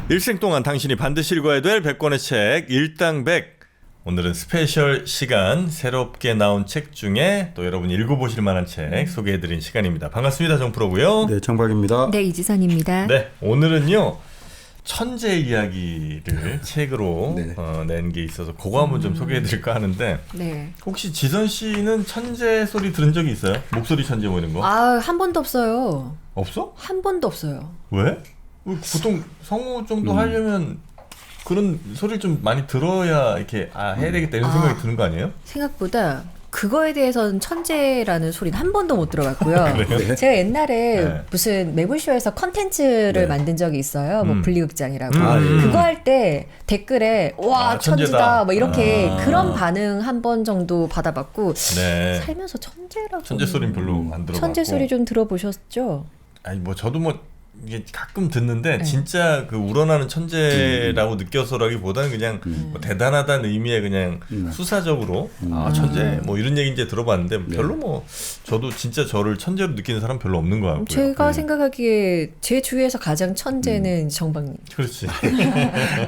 일생 동안 당신이 반드시 읽어야 될 100권의 책 일당백. 오늘은 스페셜 시간, 새롭게 나온 책 중에 또 여러분이 읽어보실 만한 책 소개해드린 시간입니다. 반갑습니다. 정프로고요. 네, 정박입니다. 네, 이지선입니다. 네, 오늘은요 천재 이야기를 책으로 네. 낸 게 있어서 그거 한번 좀 소개해드릴까 하는데, 네. 혹시 지선 씨는 천재 소리 들은 적이 있어요? 목소리 천재 뭐 이런 거? 한 번도 없어요. 없어? 한 번도 없어요. 왜? 보통 성우 정도 하려면 그런 소리를 좀 많이 들어야 이렇게 해야 되겠다 이런 생각이 드는 거 아니에요? 생각보다 그거에 대해서는 천재라는 소리는 한 번도 못 들어봤고요. 그래요? 제가 옛날에 네. 무슨 매불쇼에서 컨텐츠를 네. 만든 적이 있어요. 뭐 분리극장이라고. 예. 그거 할 때 댓글에 와 천재다. 천재다 뭐 이렇게 아. 그런 반응 한 번 정도 받아봤고 네. 살면서 천재라고 천재 소리는 별로 안 들어봤고. 천재 소리 좀 들어보셨죠? 아니 뭐 저도 뭐 이게 가끔 듣는데 진짜 그 우러나는 천재라고 느껴서라기보다는 그냥 뭐 대단하다는 의미의 그냥 수사적으로 천재 뭐 이런 얘기 이제 들어봤는데 별로 뭐 저도 진짜 저를 천재로 느끼는 사람 별로 없는 것 같고요. 제가 생각하기에 제 주위에서 가장 천재는 정박님. 그렇지.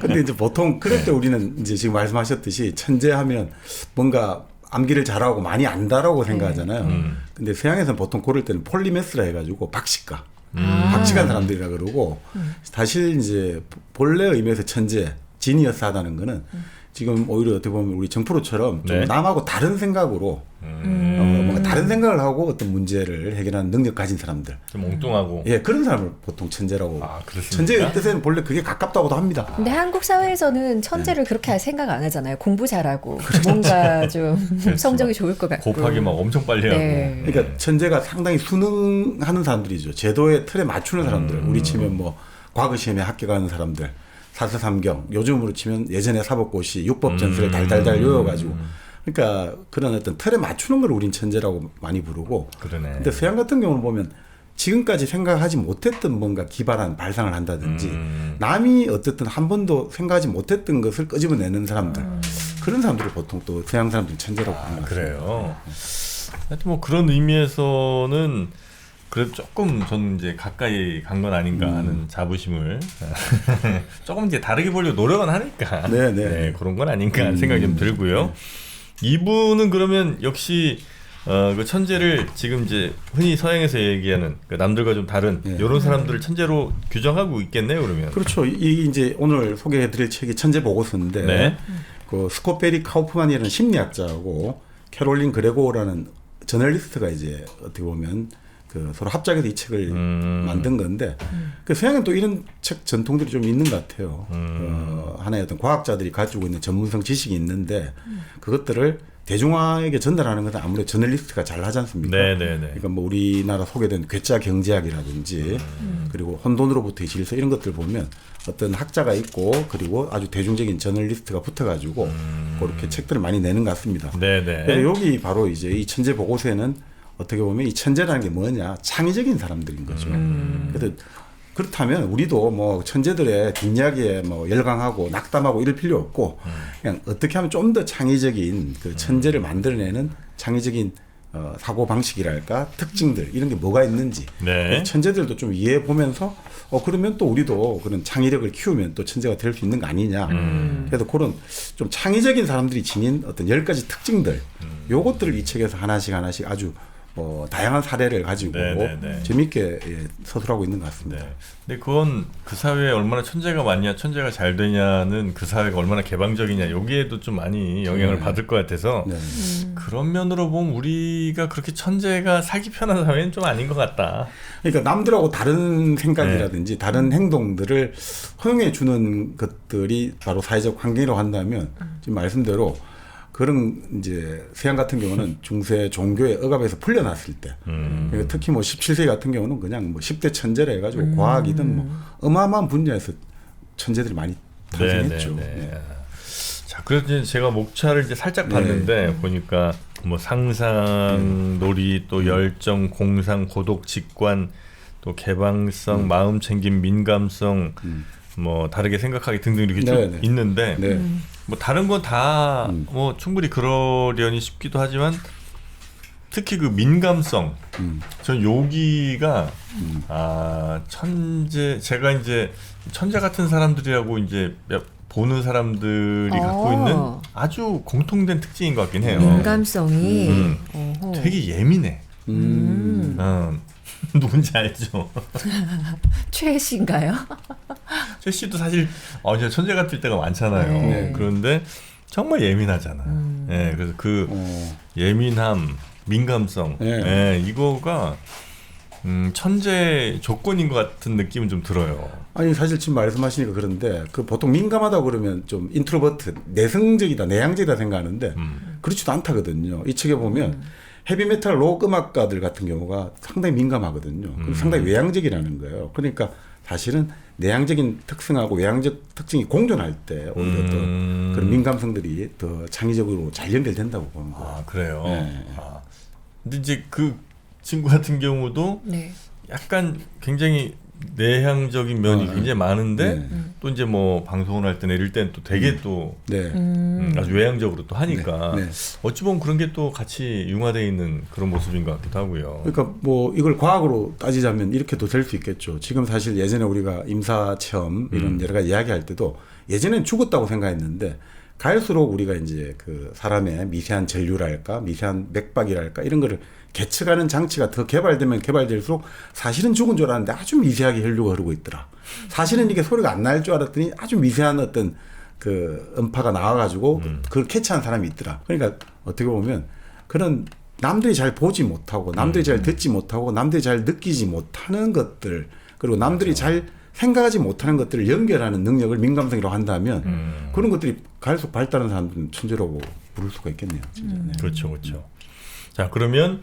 근데 이제 보통 그럴 때 우리는 이제 지금 말씀하셨듯이 천재하면 뭔가 암기를 잘하고 많이 안다라고 생각하잖아요. 근데 서양에서는 보통 그럴 때는 폴리메스라 해가지고 박식가. 박식한 사람들이라 그러고 사실 이제 본래 의미에서 천재, 지니어스 하다는 거는 지금 오히려 어떻게 보면 우리 정프로처럼 좀 네. 남하고 다른 생각으로 뭔가 다른 생각을 하고 어떤 문제를 해결하는 능력 가진 사람들. 좀 엉뚱하고. 예, 그런 사람을 보통 천재라고. 그렇습니까? 천재의 뜻에는 본래 그게 가깝다고도 합니다. 근데 한국 사회에서는 천재를 그렇게 생각 안 하잖아요. 공부 잘하고 뭔가 좀 성적이 좋을 것 같고. 곱하기 막 엄청 빨리 네. 하고. 그러니까 천재가 상당히 순응하는 사람들이죠. 제도의 틀에 맞추는 사람들. 우리 치면 뭐 과거 시험에 합격하는 사람들. 사서삼경. 요즘으로 치면 예전에 사법고시 육법전설을 달달달 외워가지고. 그러니까 그런 어떤 틀에 맞추는 걸 우린 천재라고 많이 부르고. 그러네. 근데 서양 같은 경우는 보면 지금까지 생각하지 못했던 뭔가 기발한 발상을 한다든지 남이 어쨌든 한 번도 생각하지 못했던 것을 끄집어내는 사람들. 그런 사람들을 보통 또 서양 사람들은 천재라고 부르는 거죠. 그래요. 하여튼 뭐 그런 의미에서는 그래도 조금 저는 이제 가까이 간 건 아닌가 하는 자부심을 조금 이제 다르게 보려고 노력은 하니까 네. 그런 건 아닌가 하는 생각이 좀 들고요. 이분은 그러면 역시 그 천재를 지금 이제 흔히 서양에서 얘기하는 그 남들과 좀 다른 이런 사람들을 천재로 규정하고 있겠네요, 그러면. 그렇죠. 이 이제 오늘 소개해드릴 책이 천재 보고서인데 네. 그 스콧베리 카우프만이라는 심리학자하고 캐롤린 그레고라는 저널리스트가 이제 어떻게 보면 그 서로 합작해서 이 책을 만든 건데 그 서양은 또 이런 책 전통들이 좀 있는 것 같아요. 하나의 어떤 과학자들이 가지고 있는 전문성 지식이 있는데 그것들을 대중화에게 전달하는 것은 아무래도 저널리스트가 잘 하지 않습니까? 네네네. 그러니까 뭐 우리나라 소개된 괴짜 경제학이라든지 그리고 혼돈으로부터의 질서 이런 것들 보면 어떤 학자가 있고 그리고 아주 대중적인 저널리스트가 붙어가지고 그렇게 책들을 많이 내는 것 같습니다. 네네. 그래서 여기 바로 이제 이 천재 보고서에는 어떻게 보면 이 천재라는 게 뭐냐 창의적인 사람들인 거죠. 그래서 그렇다면 우리도 뭐 천재들의 뒷이야기에 뭐 열광하고 낙담하고 이럴 필요 없고 그냥 어떻게 하면 좀 더 창의적인 그 천재를 만들어내는 창의적인 사고 방식이랄까 특징들 이런 게 뭐가 있는지 네. 천재들도 좀 이해해 보면서 그러면 또 우리도 그런 창의력을 키우면 또 천재가 될 수 있는 거 아니냐. 그래서 그런 좀 창의적인 사람들이 지닌 어떤 10가지 특징들 요것들을 이 책에서 하나씩 아주 다양한 사례를 가지고 네네네. 재밌게 서술하고 있는 것 같습니다. 네. 근데 그건 그 사회에 얼마나 천재가 많냐, 천재가 잘 되냐는 그 사회가 얼마나 개방적이냐, 여기에도 좀 많이 영향을 받을 것 같아서 네. 그런 면으로 보면 우리가 그렇게 천재가 살기 편한 사회는 좀 아닌 것 같다. 그러니까 남들하고 다른 생각이라든지 다른 행동들을 허용해 주는 것들이 바로 사회적 환경이라고 한다면 지금 말씀대로 그런 이제 서양 같은 경우는 중세 종교의 억압에서 풀려났을 때 그러니까 특히 뭐 17세기 같은 경우는 그냥 뭐 10대 천재라 해가지고 과학이든 뭐 어마어마한 분야에서 천재들이 많이 탄생했죠. 네. 자, 그래서 이제 제가 목차를 이제 살짝 봤는데 보니까 뭐 상상, 놀이, 또 열정, 공상, 고독, 직관, 또 개방성, 마음 챙김, 민감성, 뭐 다르게 생각하기 등등 이렇게 쭉 있는데 뭐 다른 건 다 뭐 충분히 그러려니 싶기도 하지만 특히 그 민감성. 전 여기가 천재 제가 이제 천재 같은 사람들이라고 이제 보는 사람들이 갖고 있는 아주 공통된 특징인 것 같긴 해요. 민감성이 되게 예민해. 누군지 알죠? 최 씨인가요? 최 씨도 사실 이제 천재 같을 때가 많잖아요. 네. 그런데 정말 예민하잖아. 예, 그래서 그 예민함, 민감성, 네. 이거가 천재 조건인 것 같은 느낌은 좀 들어요. 아니 사실 지금 말씀하시니까 그런데 그 보통 민감하다 그러면 좀 인트로버트, 내성적이다, 내향적이다 생각하는데 그렇지도 않다거든요. 이 책에 보면 헤비메탈 록 음악가들 같은 경우가 상당히 민감하거든요. 상당히 외향적이라는 거예요. 그러니까 사실은 내향적인 특성하고 외향적 특징이 공존할 때 오히려 더 그런 민감성들이 더 창의적으로 잘 연결된다고 보는 거예요. 아, 그래요? 네. 근데 이제 그 친구 같은 경우도 네. 약간 굉장히 내향적인 면이 굉장히 많은데 네. 또 이제 뭐 방송을 할 때나 이럴 때는 또 되게 또 네. 아주 외향적으로 또 하니까 네. 네. 어찌 보면 그런 게 또 같이 융화되어 있는 그런 모습인 것 같기도 하고요. 그러니까 뭐 이걸 과학으로 따지자면 이렇게도 될 수 있겠죠. 지금 사실 예전에 우리가 임사 체험 이런 여러 가지 이야기할 때도 예전엔 죽었다고 생각했는데 갈수록 우리가 이제 그 사람의 미세한 전류랄까, 미세한 맥박이랄까 이런 거를 계측하는 장치가 더 개발되면 개발될수록 사실은 죽은 줄 알았는데 아주 미세하게 혈류가 흐르고 있더라. 사실은 이게 소리가 안 날 줄 알았더니 아주 미세한 어떤 그 음파가 나와가지고 그걸 캐치한 사람이 있더라. 그러니까 어떻게 보면 그런 남들이 잘 보지 못하고 남들이 잘 듣지 못하고 남들이 잘 느끼지 못하는 것들 그리고 남들이 잘 생각하지 못하는 것들을 연결하는 능력을 민감성이라고 한다면 그런 것들이 갈수록 발달한 사람들은 천재라고 부를 수가 있겠네요. 진짜. 네. 그렇죠, 그렇죠. 자, 그러면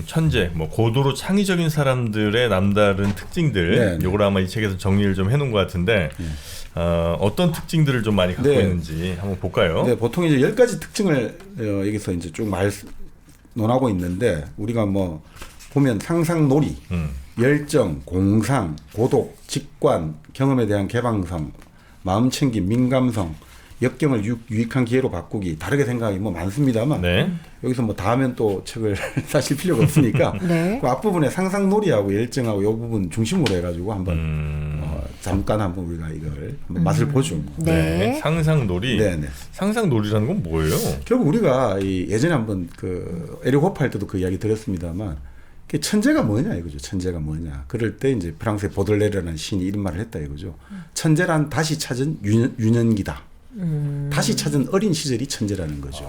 천재, 뭐 고도로 창의적인 사람들의 남다른 특징들, 네, 네. 요걸 아마 이 책에서 정리를 좀 해놓은 것 같은데 어떤 특징들을 좀 많이 갖고 네. 있는지 한번 볼까요? 네, 보통 이제 10가지 특징을 여기서 이제 쭉 논하고 있는데 우리가 뭐 보면 상상놀이, 열정, 공상, 고독, 직관, 경험에 대한 개방성, 마음챙김, 민감성, 역경을 유익한 기회로 바꾸기, 다르게 생각하기 뭐 많습니다만 네. 여기서 뭐 다 하면 또 책을 사실 필요가 없으니까 네. 그 앞부분에 상상놀이하고 열정하고 이 부분 중심으로 해가지고 한번 잠깐 한번 우리가 이걸 한번 맛을 보죠. 네. 상상놀이. 네, 네. 상상놀이라는 건 뭐예요? 결국 우리가 이 예전에 한번 그 에릭 호프 할 때도 그 이야기 들었습니다만 그 천재가 뭐냐 이거죠. 천재가 뭐냐. 그럴 때 이제 프랑스의 보들레르라는 시인이 이런 말을 했다 이거죠. 천재란 다시 찾은 유년기다. 다시 찾은 어린 시절이 천재라는 거죠.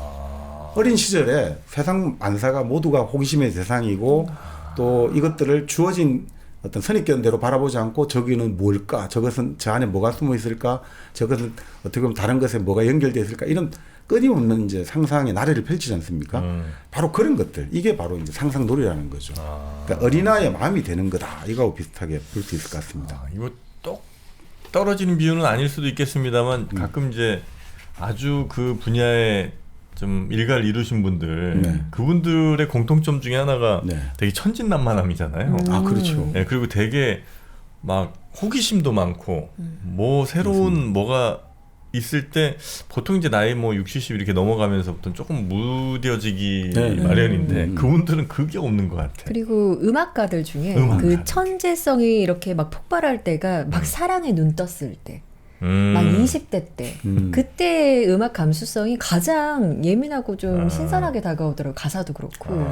어린 시절에 세상 만사가 모두가 호기심의 대상이고 또 이것들을 주어진 어떤 선입견대로 바라보지 않고 저기는 뭘까? 저것은 저 안에 뭐가 숨어 있을까? 저것은 어떻게 보면 다른 것에 뭐가 연결되어 있을까? 이런 끊임없는 이제 상상의 나래를 펼치지 않습니까? 바로 그런 것들. 이게 바로 이제 상상놀이라는 거죠. 그러니까 어린아이의 마음이 되는 거다. 이거하고 비슷하게 볼 수 있을 것 같습니다. 이거 똑 떨어지는 비유는 아닐 수도 있겠습니다만 가끔 이제 아주 그 분야에 좀 일가를 이루신 분들 네. 그분들의 공통점 중에 하나가 네. 되게 천진난만함이잖아요. 아, 그렇죠. 네, 그리고 되게 막 호기심도 많고 뭐 새로운 뭐가 있을 때 보통 이제 나이 뭐 60, 70 이렇게 넘어가면서부터 조금 무뎌지기 네, 네. 마련인데 그분들은 그게 없는 것 같아. 그리고 음악가들 중에 음악가들. 그 천재성이 이렇게 막 폭발할 때가 막 사랑에 눈 떴을 때, 막 20대 때, 그때 음악 감수성이 가장 예민하고 좀 신선하게 다가오더라고요. 가사도 그렇고.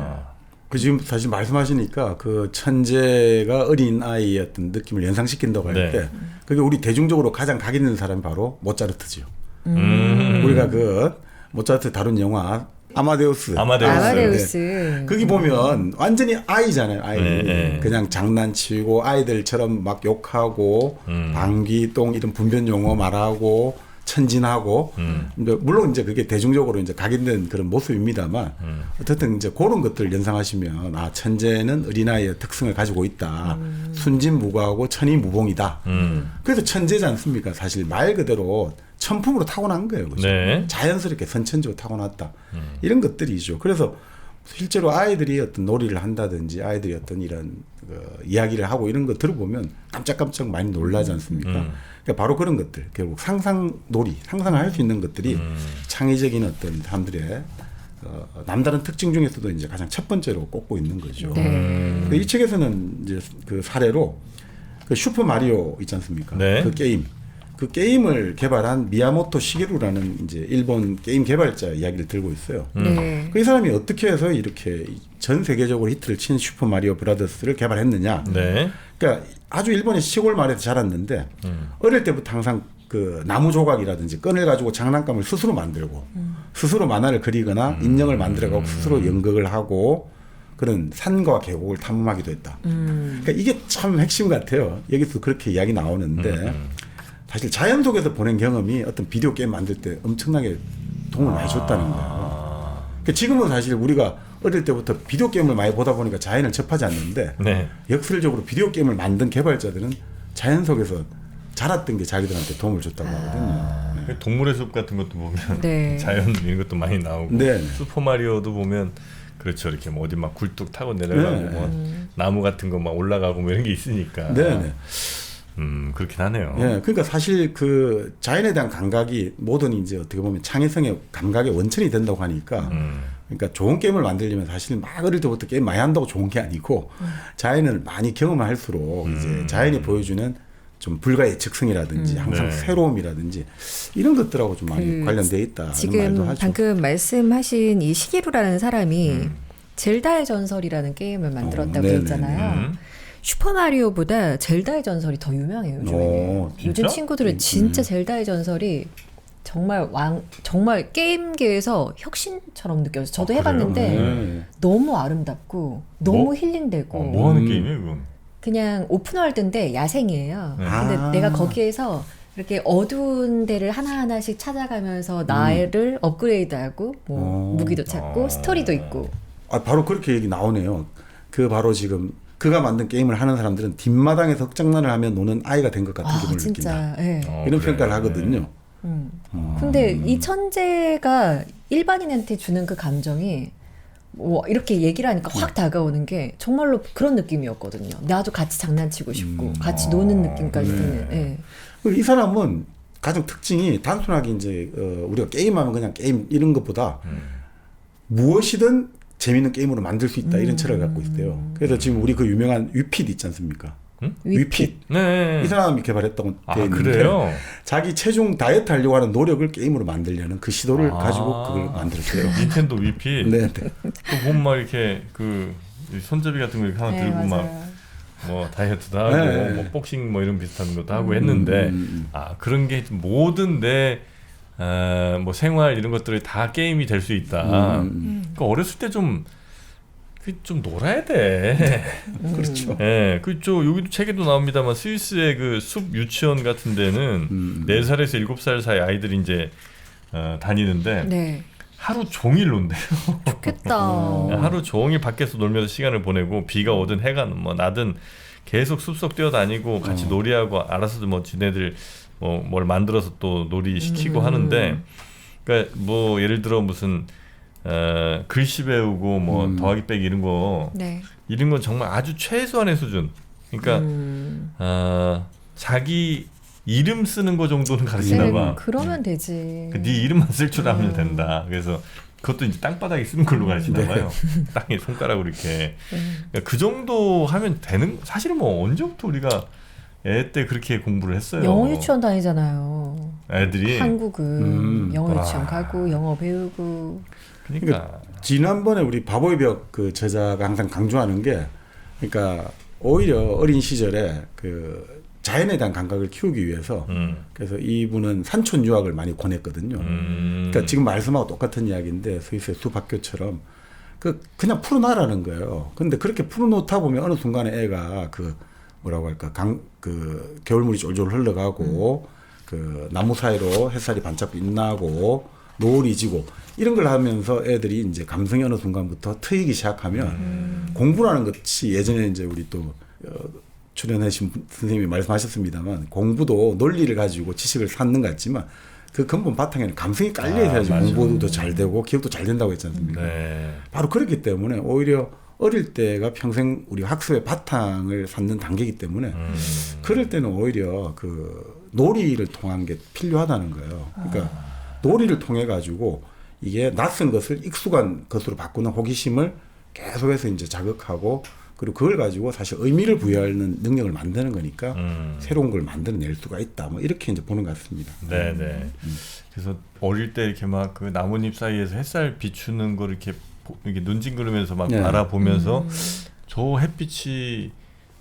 그 지금 사실 말씀하시니까 그 천재가 어린 아이의 어떤 느낌을 연상시킨다고 할 네. 때 그게 우리 대중적으로 가장 각 있는 사람이 바로 모차르트죠. 우리가 그 모차르트 다룬 영화 아마데우스. 아마데우스. 거기 보면 완전히 아이잖아요. 아이. 네. 그냥 장난치고 아이들처럼 막 욕하고 방귀똥 이런 분변 용어 말하고 천진하고 물론 이제 그게 대중적으로 이제 각인된 그런 모습입니다만 어쨌든 이제 그런 것들을 연상하시면 아 천재는 어린아이의 특성을 가지고 있다. 순진무구하고 천이무봉이다. 그래서 천재지 않습니까? 사실 말 그대로 천품으로 타고난 거예요. 그죠? 네. 자연스럽게 선천적으로 타고났다. 이런 것들이죠. 그래서 실제로 아이들이 어떤 놀이를 한다든지 아이들이 어떤 이런 이야기를 하고 이런 거 들어보면 깜짝깜짝 많이 놀라지 않습니까? 그러니까 바로 그런 것들, 결국 상상놀이, 상상을 할 수 있는 것들이 창의적인 어떤 사람들의 남다른 특징 중에서도 이제 가장 첫 번째로 꼽고 있는 거죠. 네. 이 책에서는 이제 그 사례로 그 슈퍼 마리오 있지 않습니까? 네. 그 게임을 개발한 미야모토 시게루라는 이제 일본 게임 개발자 이야기를 들고 있어요. 네. 그 이 사람이 어떻게 해서 이렇게 전 세계적으로 히트를 친 슈퍼 마리오 브라더스를 개발했느냐? 네. 그러니까 아주 일본의 시골 마을에서 자랐는데 어릴 때부터 항상 그 나무 조각이라든지 끈을 가지고 장난감을 스스로 만들고 스스로 만화를 그리거나 인형을 만들어가고 스스로 연극을 하고 그런 산과 계곡을 탐험하기도 했다. 그러니까 이게 참 핵심 같아요. 여기서 그렇게 이야기 나오는데 사실 자연 속에서 보낸 경험이 어떤 비디오 게임 만들 때 엄청나게 도움을 많이 줬다는 거예요. 그러니까 지금은 사실 우리가 어릴 때부터 비디오 게임을 많이 보다 보니까 자연을 접하지 않는데 네. 역설적으로 비디오 게임을 만든 개발자들은 자연 속에서 자랐던 게 자기들한테 도움을 줬다고 하거든요. 네. 동물의 숲 같은 것도 보면 네. 자연 이런 것도 많이 나오고 네. 슈퍼 마리오도 보면 그렇죠. 이렇게 뭐 어디 막 굴뚝 타고 내려가고 네. 뭐 나무 같은 거 막 올라가고 뭐 이런 게 있으니까. 네. 그렇긴 하네요. 예, 그러니까 사실 그 자연에 대한 감각이 모든 이제 어떻게 보면 창의성의 감각의 원천이 된다고 하니까 그러니까 좋은 게임을 만들려면 사실 막 어릴 때부터 게임 많이 한다고 좋은 게 아니고 자연을 많이 경험을 할수록 이제 자연이 보여주는 좀 불가 예측성이라든지 항상 네. 새로움이라든지 이런 것들하고 좀 많이 관련돼 있다는 말도 지금 하죠. 방금 말씀하신 이 시게루라는 사람이 젤다의 전설이라는 게임을 만들었다고 네네네. 했잖아요. 슈퍼마리오보다 젤다의 전설이 더 유명해요, 요즘에는. 진짜? 요즘 친구들은 진짜 젤다의 전설이 정말 게임계에서 혁신처럼 느껴져요. 저도 아, 해봤는데 네. 너무 아름답고 너무 뭐? 힐링되고 뭐 하는 게임이에요, 그건? 그냥 오픈월드인데 야생이에요. 네. 근데 내가 거기에서 이렇게 어두운 데를 하나하나씩 찾아가면서 나를 업그레이드하고 뭐 무기도 찾고 스토리도 있고. 아, 바로 그렇게 얘기 나오네요. 그 바로 지금 그가 만든 게임을 하는 사람들은 뒷마당에서 흑장난을 하면 노는 아이가 된 것 같은 기분을 느낀다. 진짜. 예. 이런 그래. 평가를 하거든요. 근데 이 천재가 일반인한테 주는 그 감정이 뭐 이렇게 얘기를 하니까 확 다가오는 게 정말로 그런 느낌이었거든요. 나도 같이 장난치고 싶고 같이 노는 느낌까지 드는. 예. 그리고 이 사람은 가장 특징이 단순하게 이제 우리가 게임하면 그냥 게임 이런 것보다 무엇이든 재밌는 게임으로 만들 수 있다 이런 철학을 갖고 있대요. 그래서 지금 우리 그 유명한 위핏 있지 않습니까? 위핏. 네. 이 사람이 개발했다고 아, 되어 있는데 그래요? 자기 체중 다이어트 하려고 하는 노력을 게임으로 만들려는 그 시도를 가지고 그걸 만들었대요. 닌텐도 위피. 네, 네. 또 보면 막 이렇게 그 손잡이 같은 거 이렇게 하나 네, 들고 맞아요. 막 뭐 다이어트도 하고 네. 뭐 복싱 뭐 이런 비슷한 것도 하고 했는데 아 그런 게 모든 내 뭐 생활 이런 것들이 다 게임이 될 수 있다. 그러니까 어렸을 때 좀 놀아야 돼. 그렇죠. 예, 그쪽 여기도 책에도 나옵니다만 스위스의 그 숲 유치원 같은 데는 4살에서 7살 사이 아이들이 이제 다니는데 네. 하루 종일 논대요. 좋겠다. 하루 종일 밖에서 놀면서 시간을 보내고 비가 오든 해가 뭐 나든 계속 숲속 뛰어다니고 같이 놀이하고 알아서도 뭐 지네들 뭘 만들어서 또 놀이 시키고 하는데 그러니까 뭐 예를 들어 무슨 글씨 배우고 뭐 더하기 빼기 이런 거 네. 이런 건 정말 아주 최소한의 수준. 그러니까 자기 이름 쓰는 거 정도는 가르치나 봐. 그러면 되지. 네 이름만 쓸 줄 알면 된다. 그래서 그것도 이제 땅바닥에 쓰는 걸로 가르치나 봐요. 땅에 손가락으로 이렇게. 그러니까 그 정도 하면 되는. 사실은 뭐 언제부터 우리가 애 때 그렇게 공부를 했어요. 영어 유치원 다니잖아요. 애들이. 한국은 영어 유치원 가고 영어 배우고. 그러니까 지난번에 우리 바보의 벽 그 저자가 항상 강조하는 게 그러니까 오히려 어린 시절에 그 자연에 대한 감각을 키우기 위해서 그래서 이분은 산촌 유학을 많이 권했거든요. 그러니까 지금 말씀하고 똑같은 이야기인데 스위스의 숲학교처럼 그냥 풀어놔라는 거예요. 근데 그렇게 풀어놓다 보면 어느 순간에 애가 그 뭐라고 할까 그 겨울물이 쫄쫄 흘러가고 그 나무 사이로 햇살이 반짝 빛나고 노을이 지고 이런 걸 하면서 애들이 이제 감성이 어느 순간부터 트이기 시작하면 공부라는 것이 예전에 이제 우리 또 출연하신 선생님이 말씀하셨습니다만 공부도 논리를 가지고 지식을 쌓는 것 같지만 그 근본 바탕에는 감성이 깔려 있어야지 공부도 잘 되고 기억도 잘 된다고 했지 않습니까? 네. 바로 그렇기 때문에 오히려 어릴 때가 평생 우리 학습의 바탕을 쌓는 단계이기 때문에 그럴 때는 오히려 그 놀이를 통한 게 필요하다는 거예요. 그러니까 놀이를 통해 가지고 이게 낯선 것을 익숙한 것으로 바꾸는 호기심을 계속해서 이제 자극하고 그리고 그걸 가지고 사실 의미를 부여하는 능력을 만드는 거니까 새로운 걸 만들어낼 수가 있다. 뭐 이렇게 이제 보는 것 같습니다. 네네. 그래서 어릴 때 이렇게 막 그 나뭇잎 사이에서 햇살 비추는 걸 이렇게 이렇게 눈 찡그리면서 막 네. 바라보면서 저 햇빛이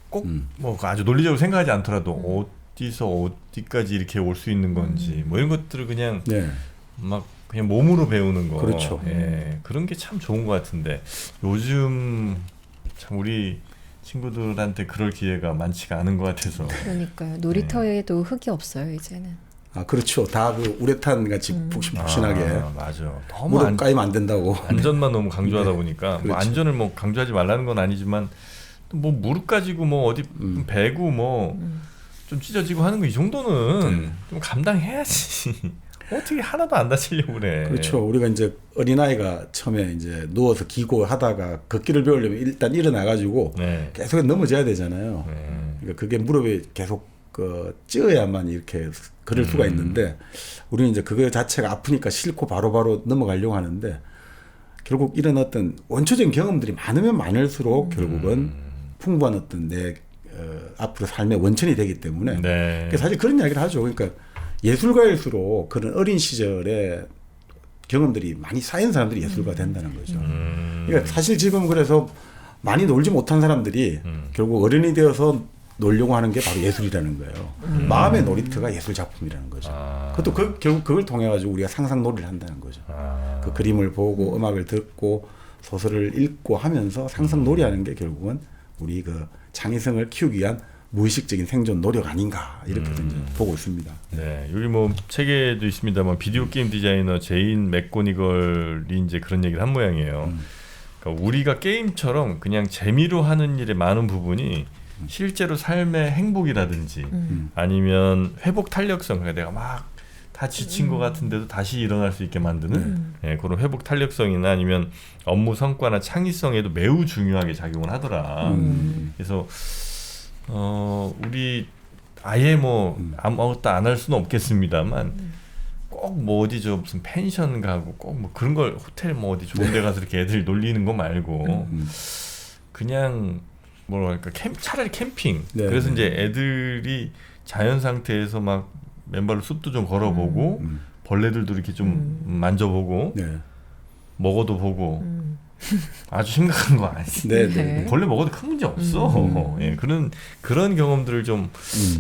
꼭 뭐 아주 논리적으로 생각하지 않더라도 어디서 어디까지 이렇게 올 수 있는 건지 뭐 이런 것들을 그냥 네. 막 그냥 몸으로 배우는 거. 그렇죠. 예, 그런 게 참 좋은 것 같은데 요즘 참 우리 친구들한테 그럴 기회가 많지가 않은 것 같아서. 그러니까요. 놀이터에도 흙이 없어요 이제는. 아 그렇죠. 다 그 우레탄 같이 푹신푹신하게 맞아. 너무 무릎 까이면 안 된다고. 안전만 너무 강조하다 보니까 뭐 그렇죠. 안전을 뭐 강조하지 말라는 건 아니지만 또 뭐 무릎 가지고 뭐 어디 베고 뭐 좀 찢어지고 하는 거 이 정도는 좀 감당해야지. 어떻게 하나도 안 다치려고 그래. 그렇죠. 우리가 이제 어린아이가 처음에 이제 누워서 기고 하다가 걷기를 배우려면 일단 일어나가지고 네. 계속 넘어져야 되잖아요. 네. 그러니까 그게 무릎에 계속 그 찌어야만 이렇게 걸을 수가 있는데 우리는 이제 그거 자체가 아프니까 싫고 바로바로 넘어가려고 하는데 결국 이런 어떤 원초적인 경험들이 많으면 많을수록 결국은 풍부한 어떤 내 앞으로 삶의 원천이 되기 때문에 네. 그러니까 사실 그런 이야기를 하죠. 그러니까 예술가일수록 그런 어린 시절에 경험들이 많이 쌓인 사람들이 예술가 된다는 거죠. 그러니까 사실 지금 그래서 많이 놀지 못한 사람들이 결국 어른이 되어서 놀려고 하는 게 바로 예술이라는 거예요. 마음의 놀이터가 예술 작품이라는 거죠. 그것도 결국 그걸 통해 가지고 우리가 상상 놀이를 한다는 거죠. 그 그림을 보고 음악을 듣고 소설을 읽고 하면서 상상 놀이하는 게 결국은 우리 그 창의성을 키우기 위한 무의식적인 생존 노력 아닌가 이렇게 이제 보고 있습니다. 네, 여기 뭐 책에도 있습니다만 비디오 게임 디자이너 제인 맥고니걸이 이제 그런 얘기를 한 모양이에요. 그러니까 우리가 게임처럼 그냥 재미로 하는 일의 많은 부분이 실제로 삶의 행복이라든지 아니면 회복 탄력성, 그러니까 내가 막 다 지친 것 같은데도 다시 일어날 수 있게 만드는 예, 그런 회복 탄력성이나 아니면 업무 성과나 창의성에도 매우 중요하게 작용을 하더라. 그래서 우리 아예 뭐 아무것도 안 할 수는 없겠습니다만 꼭 뭐 어디 저 무슨 펜션 가고 꼭 뭐 그런 걸 호텔 뭐 어디 좋은 데 가서 이렇게 애들 놀리는 거 말고 그냥 뭐랄까 차라리 캠핑. 네, 그래서 네. 이제 애들이 자연 상태에서 막 맨발로 숲도 좀 걸어보고 벌레들도 이렇게 좀 만져보고 네. 먹어도 보고 아주 심각한 거 아니지. 네, 네. 네. 벌레 먹어도 큰 문제 없어. 예, 그런 경험들을 좀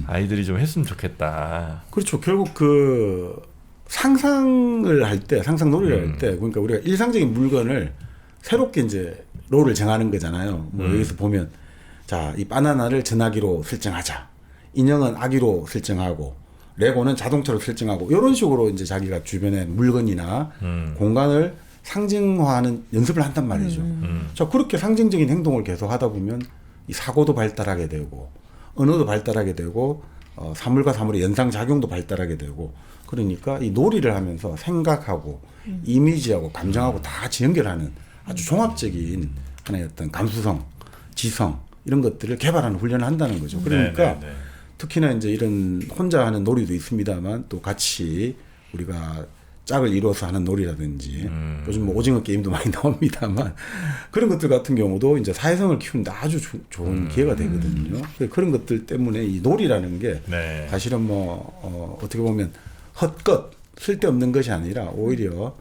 아이들이 좀 했으면 좋겠다. 그렇죠. 결국 그 상상을 할 때, 상상 놀이를 할 때, 그러니까 우리가 일상적인 물건을 새롭게 이제 롤을 정하는 거잖아요. 뭐 여기서 보면 자, 이 바나나를 전화기로 설정하자. 인형은 아기로 설정하고 레고는 자동차로 설정하고 이런 식으로 이제 자기가 주변의 물건이나 공간을 상징화하는 연습을 한단 말이죠. 자, 그렇게 상징적인 행동을 계속 하다 보면 이 사고도 발달하게 되고 언어도 발달하게 되고 사물과 사물의 연상작용도 발달하게 되고 그러니까 이 놀이를 하면서 생각하고 이미지하고 감정하고 다 같이 연결하는 아주 종합적인 하나의 어떤 감수성, 지성 이런 것들을 개발하는 훈련을 한다는 거죠. 그러니까 네. 특히나 이제 이런 혼자 하는 놀이도 있습니다만 또 같이 우리가 짝을 이루어서 하는 놀이라든지 요즘 뭐 오징어 게임도 많이 나옵니다만 그런 것들 같은 경우도 이제 사회성을 키우는데 아주 좋은 기회가 되거든요. 그런 것들 때문에 이 놀이라는 게 네. 사실은 뭐 어떻게 보면 헛것 쓸데없는 것이 아니라 오히려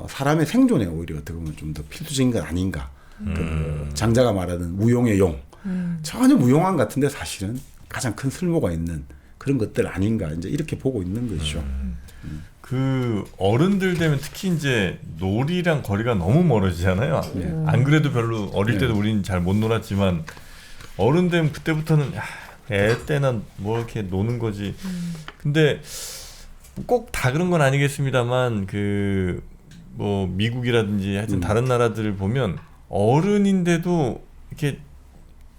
사람의 생존에 오히려 어떻게 보면 좀 더 필수적인 것 아닌가. 그 장자가 말하는 무용의 용 전혀 무용한 같은데 사실은 가장 큰 쓸모가 있는 그런 것들 아닌가 이제 이렇게 보고 있는 거죠. 그 어른들 되면 특히 이제 놀이랑 거리가 너무 멀어지잖아요. 안 그래도 별로 어릴 때도 우리는 잘 못 놀았지만 어른 되면 그때부터는 애 때나 뭐 이렇게 노는 거지. 근데 꼭 다 그런 건 아니겠습니다만 그 뭐 미국이라든지 하여튼 다른 나라들을 보면 어른인데도 이렇게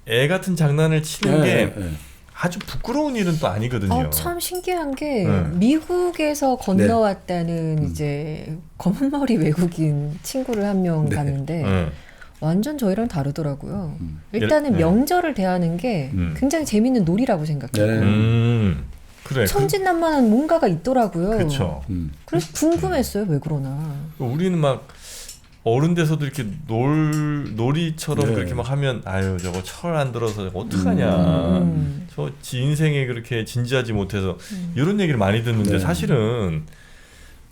애 같은 장난을 치는 게 아주 부끄러운 일은 또 아니거든요. 참 신기한 게 미국에서 건너왔다는 이제 검은 머리 외국인 친구를 한 명 봤는데 완전 저희랑 다르더라고요. 일단은 명절을 대하는 게 굉장히 재밌는 놀이라고 생각해요. 그래. 천진난만한 뭔가가 있더라고요. 그렇죠. 그래서 궁금했어요. 왜 그러나. 우리는 막 어른 돼서도 이렇게 놀이처럼 네. 그렇게 막 하면 아유 저거 철 안 들어서 어떡하냐. 저 지 인생에 그렇게 진지하지 못해서 이런 얘기를 많이 듣는데 네. 사실은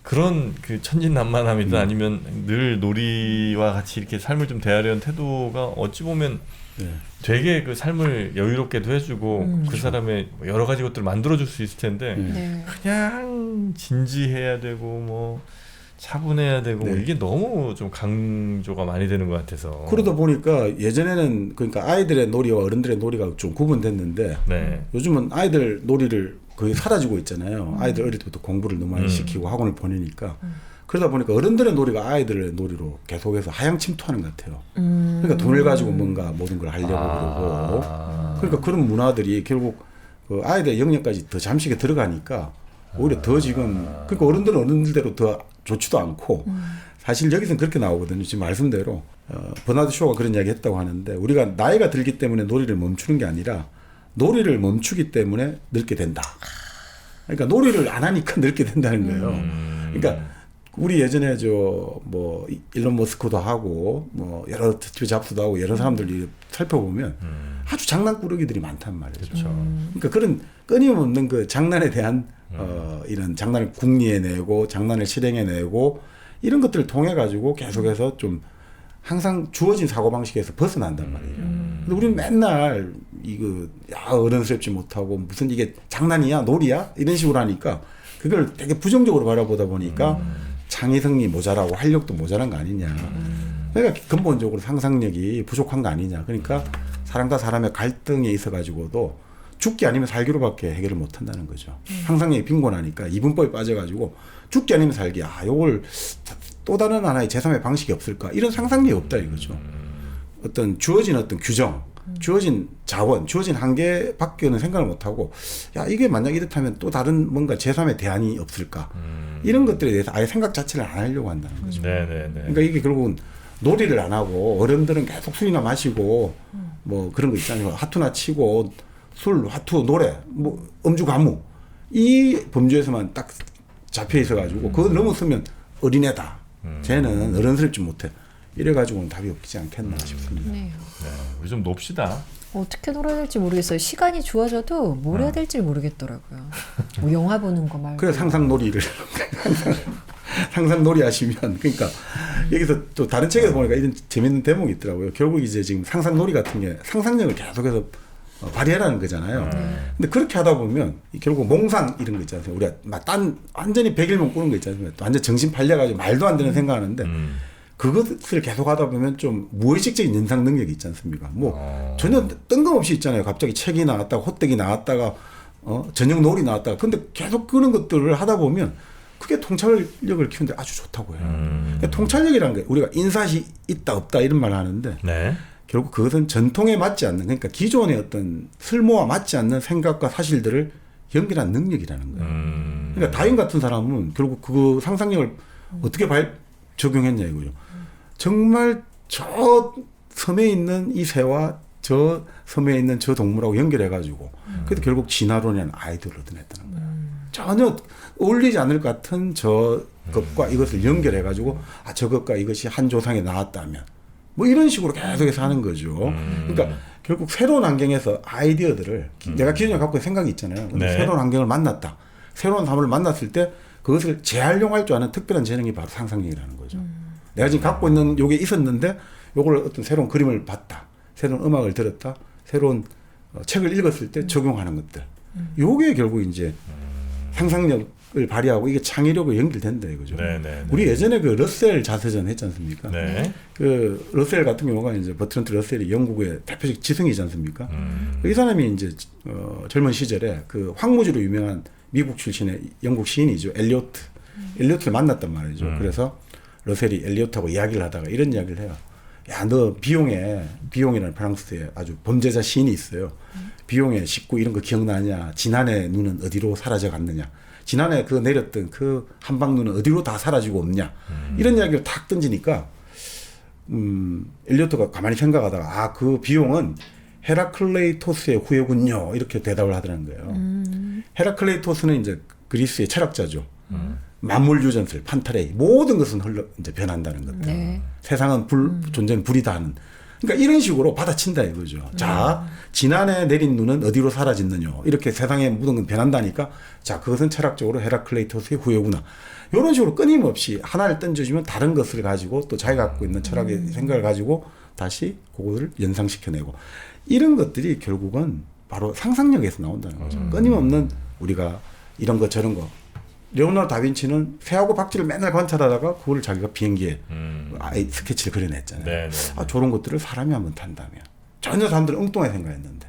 그런 그 천진난만함이든 아니면 늘 놀이와 같이 이렇게 삶을 좀 대하려는 태도가 어찌 보면 네. 되게 그 삶을 여유롭게도 해주고 그 사람의 여러 가지 것들을 만들어줄 수 있을 텐데 네. 그냥 진지해야 되고 뭐 차분해야 되고 네. 이게 너무 좀 강조가 많이 되는 것 같아서 그러다 보니까 예전에는 그러니까 아이들의 놀이와 어른들의 놀이가 좀 구분됐는데 네. 요즘은 아이들 놀이를 거의 사라지고 있잖아요. 아이들 어릴 때부터 공부를 너무 많이 시키고 학원을 보내니까 그러다 보니까 어른들의 놀이가 아이들의 놀이로 계속해서 하향 침투하는 것 같아요. 그러니까 돈을 가지고 뭔가 모든 걸 하려고 그러고 그러니까 그런 문화들이 결국 그 아이들의 영역까지 더 잠식에 들어가니까 오히려 더 지금 그러니까 어른들은 어른들대로 더 좋지도 않고 사실 여기서는 그렇게 나오거든요. 지금 말씀대로 버나드 쇼가 그런 이야기 했다고 하는데 우리가 나이가 들기 때문에 놀이를 멈추는 게 아니라 놀이를 멈추기 때문에 늙게 된다. 그러니까 놀이를 안 하니까 늙게 된다는 거예요. 그러니까 우리 예전에 저 뭐 일론 머스크도 하고 뭐 여러 스티브 잡스도 하고 여러 사람들이 살펴보면 아주 장난꾸러기들이 많단 말이에요. 그렇죠. 그러니까 그런 끊임없는 그 장난에 대한 이런 장난을 궁리해내고 장난을 실행해내고 이런 것들을 통해 가지고 계속해서 좀 항상 주어진 사고방식에서 벗어난단 말이에요. 근데 우리는 맨날 이거 야 어른스럽지 못하고 무슨 이게 장난이야 놀이야 이런 식으로 하니까 그걸 되게 부정적으로 바라보다 보니까 창의성이 모자라고 활력도 모자란 거 아니냐. 그러니까 근본적으로 상상력이 부족한 거 아니냐. 그러니까 사람과 사람의 갈등에 있어 가지고도 죽기 아니면 살기로밖에 해결을 못 한다는 거죠. 상상력이 빈곤하니까 이분법에 빠져가지고 죽기 아니면 살기. 아, 요걸 또 다른 하나의 제3의 방식이 없을까? 이런 상상력이 없다 이거죠. 어떤 주어진 어떤 규정, 주어진 자원, 주어진 한계밖에는 생각을 못 하고, 야 이게 만약 이렇다면 또 다른 뭔가 제3의 대안이 없을까? 이런 것들에 대해서 아예 생각 자체를 안 하려고 한다는 거죠. 네네네. 그러니까 이게 결국은 놀이를 안 하고 어른들은 계속 술이나 마시고 뭐 그런 거 있잖아요. 하투나 치고 술, 화투, 노래, 뭐 음주, 가무 이 범주에서만 딱 잡혀 있어가지고 그걸 넘어서면 어린애다. 쟤는 어른스럽지 못해. 이래가지고는 답이 없지 않겠나 싶습니다. 네. 네, 우리 좀 놉시다. 어떻게 놀아야 될지 모르겠어요. 시간이 좋아져도 뭘 해야 될지 모르겠더라고요. 뭐 영화 보는 거 말고. 그래서 상상놀이를 상상놀이 하시면 그러니까 여기서 또 다른 책에서 보니까 이런 재밌는 대목이 있더라고요. 결국 이제 지금 상상놀이 같은 게 상상력을 계속해서 발휘하라는 거잖아요. 근데 그렇게 하다 보면 결국 몽상 이런 거 있잖아요. 우리가 막 완전히 백일몽 꾸는 거 있잖아요. 완전 정신 팔려가지고 말도 안 되는 생각하는데 그것을 계속 하다 보면 좀 무의식적인 연상 능력이 있지 않습니까? 뭐 전혀 뜬금없이 있잖아요. 갑자기 책이 나왔다가 헛되기 나왔다가 저녁 놀이 나왔다가 근데 계속 그런 것들을 하다 보면 그게 통찰력을 키우는데 아주 좋다고 해요. 그러니까 통찰력이라는 게 우리가 인사시 있다 없다 이런 말을 하는데 네. 결국 그것은 전통에 맞지 않는 그러니까 기존의 어떤 슬모와 맞지 않는 생각과 사실들을 연결한 능력이라는 거예요. 그러니까 다윈 같은 사람은 결국 그 상상력을 어떻게 적용했냐 이거죠. 정말 저 섬에 있는 이 새와 저 섬에 있는 저 동물하고 연결해가지고 그래도 결국 진화론이라는 아이디어를 얻어냈다는 거예요. 전혀 어울리지 않을 것 같은 저것과 이것을 연결해가지고 아 저것과 이것이 한 조상에 나왔다면 뭐 이런 식으로 계속해서 하는 거죠. 그러니까 결국 새로운 환경에서 아이디어들을 내가 기존에 갖고 있는 생각이 있잖아요. 근데 네. 새로운 환경을 만났다. 새로운 사람을 만났을 때 그것을 재활용할 줄 아는 특별한 재능이 바로 상상력이라는 거죠. 내가 지금 갖고 있는 요게 있었는데 요걸 어떤 새로운 그림을 봤다. 새로운 음악을 들었다. 새로운 책을 읽었을 때 적용하는 것들. 요게 결국 이제 상상력을 발휘하고 이게 창의력으로 연결된다 이거죠. 네네. 우리 예전에 그 러셀 자서전 했지 않습니까? 네. 그 러셀 같은 경우가 이제 버트런트 러셀이 영국의 대표적 지성이지 않습니까? 이 사람이 이제 젊은 시절에 그 황무지로 유명한 미국 출신의 영국 시인이죠. 엘리오트를 만났단 말이죠. 그래서 러셀이 엘리오트하고 이야기를 하다가 이런 이야기를 해요. 야, 너 비용이라는 프랑스에 아주 범죄자 시인이 있어요. 비용의 식구 이런 거 기억나냐? 지난해 눈은 어디로 사라져 갔느냐? 지난해 그 내렸던 그 한방 눈은 어디로 다 사라지고 없냐? 이런 이야기를 탁 던지니까 엘리오트가 가만히 생각하다가 아, 그 비용은 헤라클레이토스의 후예군요. 이렇게 대답을 하더라는 거예요. 헤라클레이토스는 이제 그리스의 철학자죠. 만물 유전설, 판타레이 모든 것은 이제 변한다는 것들. 네. 세상은 존재는 불이다 하는. 그러니까 이런 식으로 받아친다 이거죠. 자, 지난해 내린 눈은 어디로 사라졌느냐. 이렇게 세상에 모든 건 변한다니까. 자, 그것은 철학적으로 헤라클레이토스의 후예구나. 이런 식으로 끊임없이 하나를 던져주면 다른 것을 가지고 또 자기가 갖고 있는 철학의 생각을 가지고 다시 그거를 연상시켜내고 이런 것들이 결국은 바로 상상력에서 나온다는 거죠. 끊임없는 우리가 이런 거 저런 거. 레오나르도 다빈치는 새하고 박쥐를 맨날 관찰하다가 그걸 자기가 비행기에 스케치를 그려냈잖아요. 네, 네. 아, 저런 것들을 사람이 한번 탄다면 전혀 사람들은 엉뚱하게 생각했는데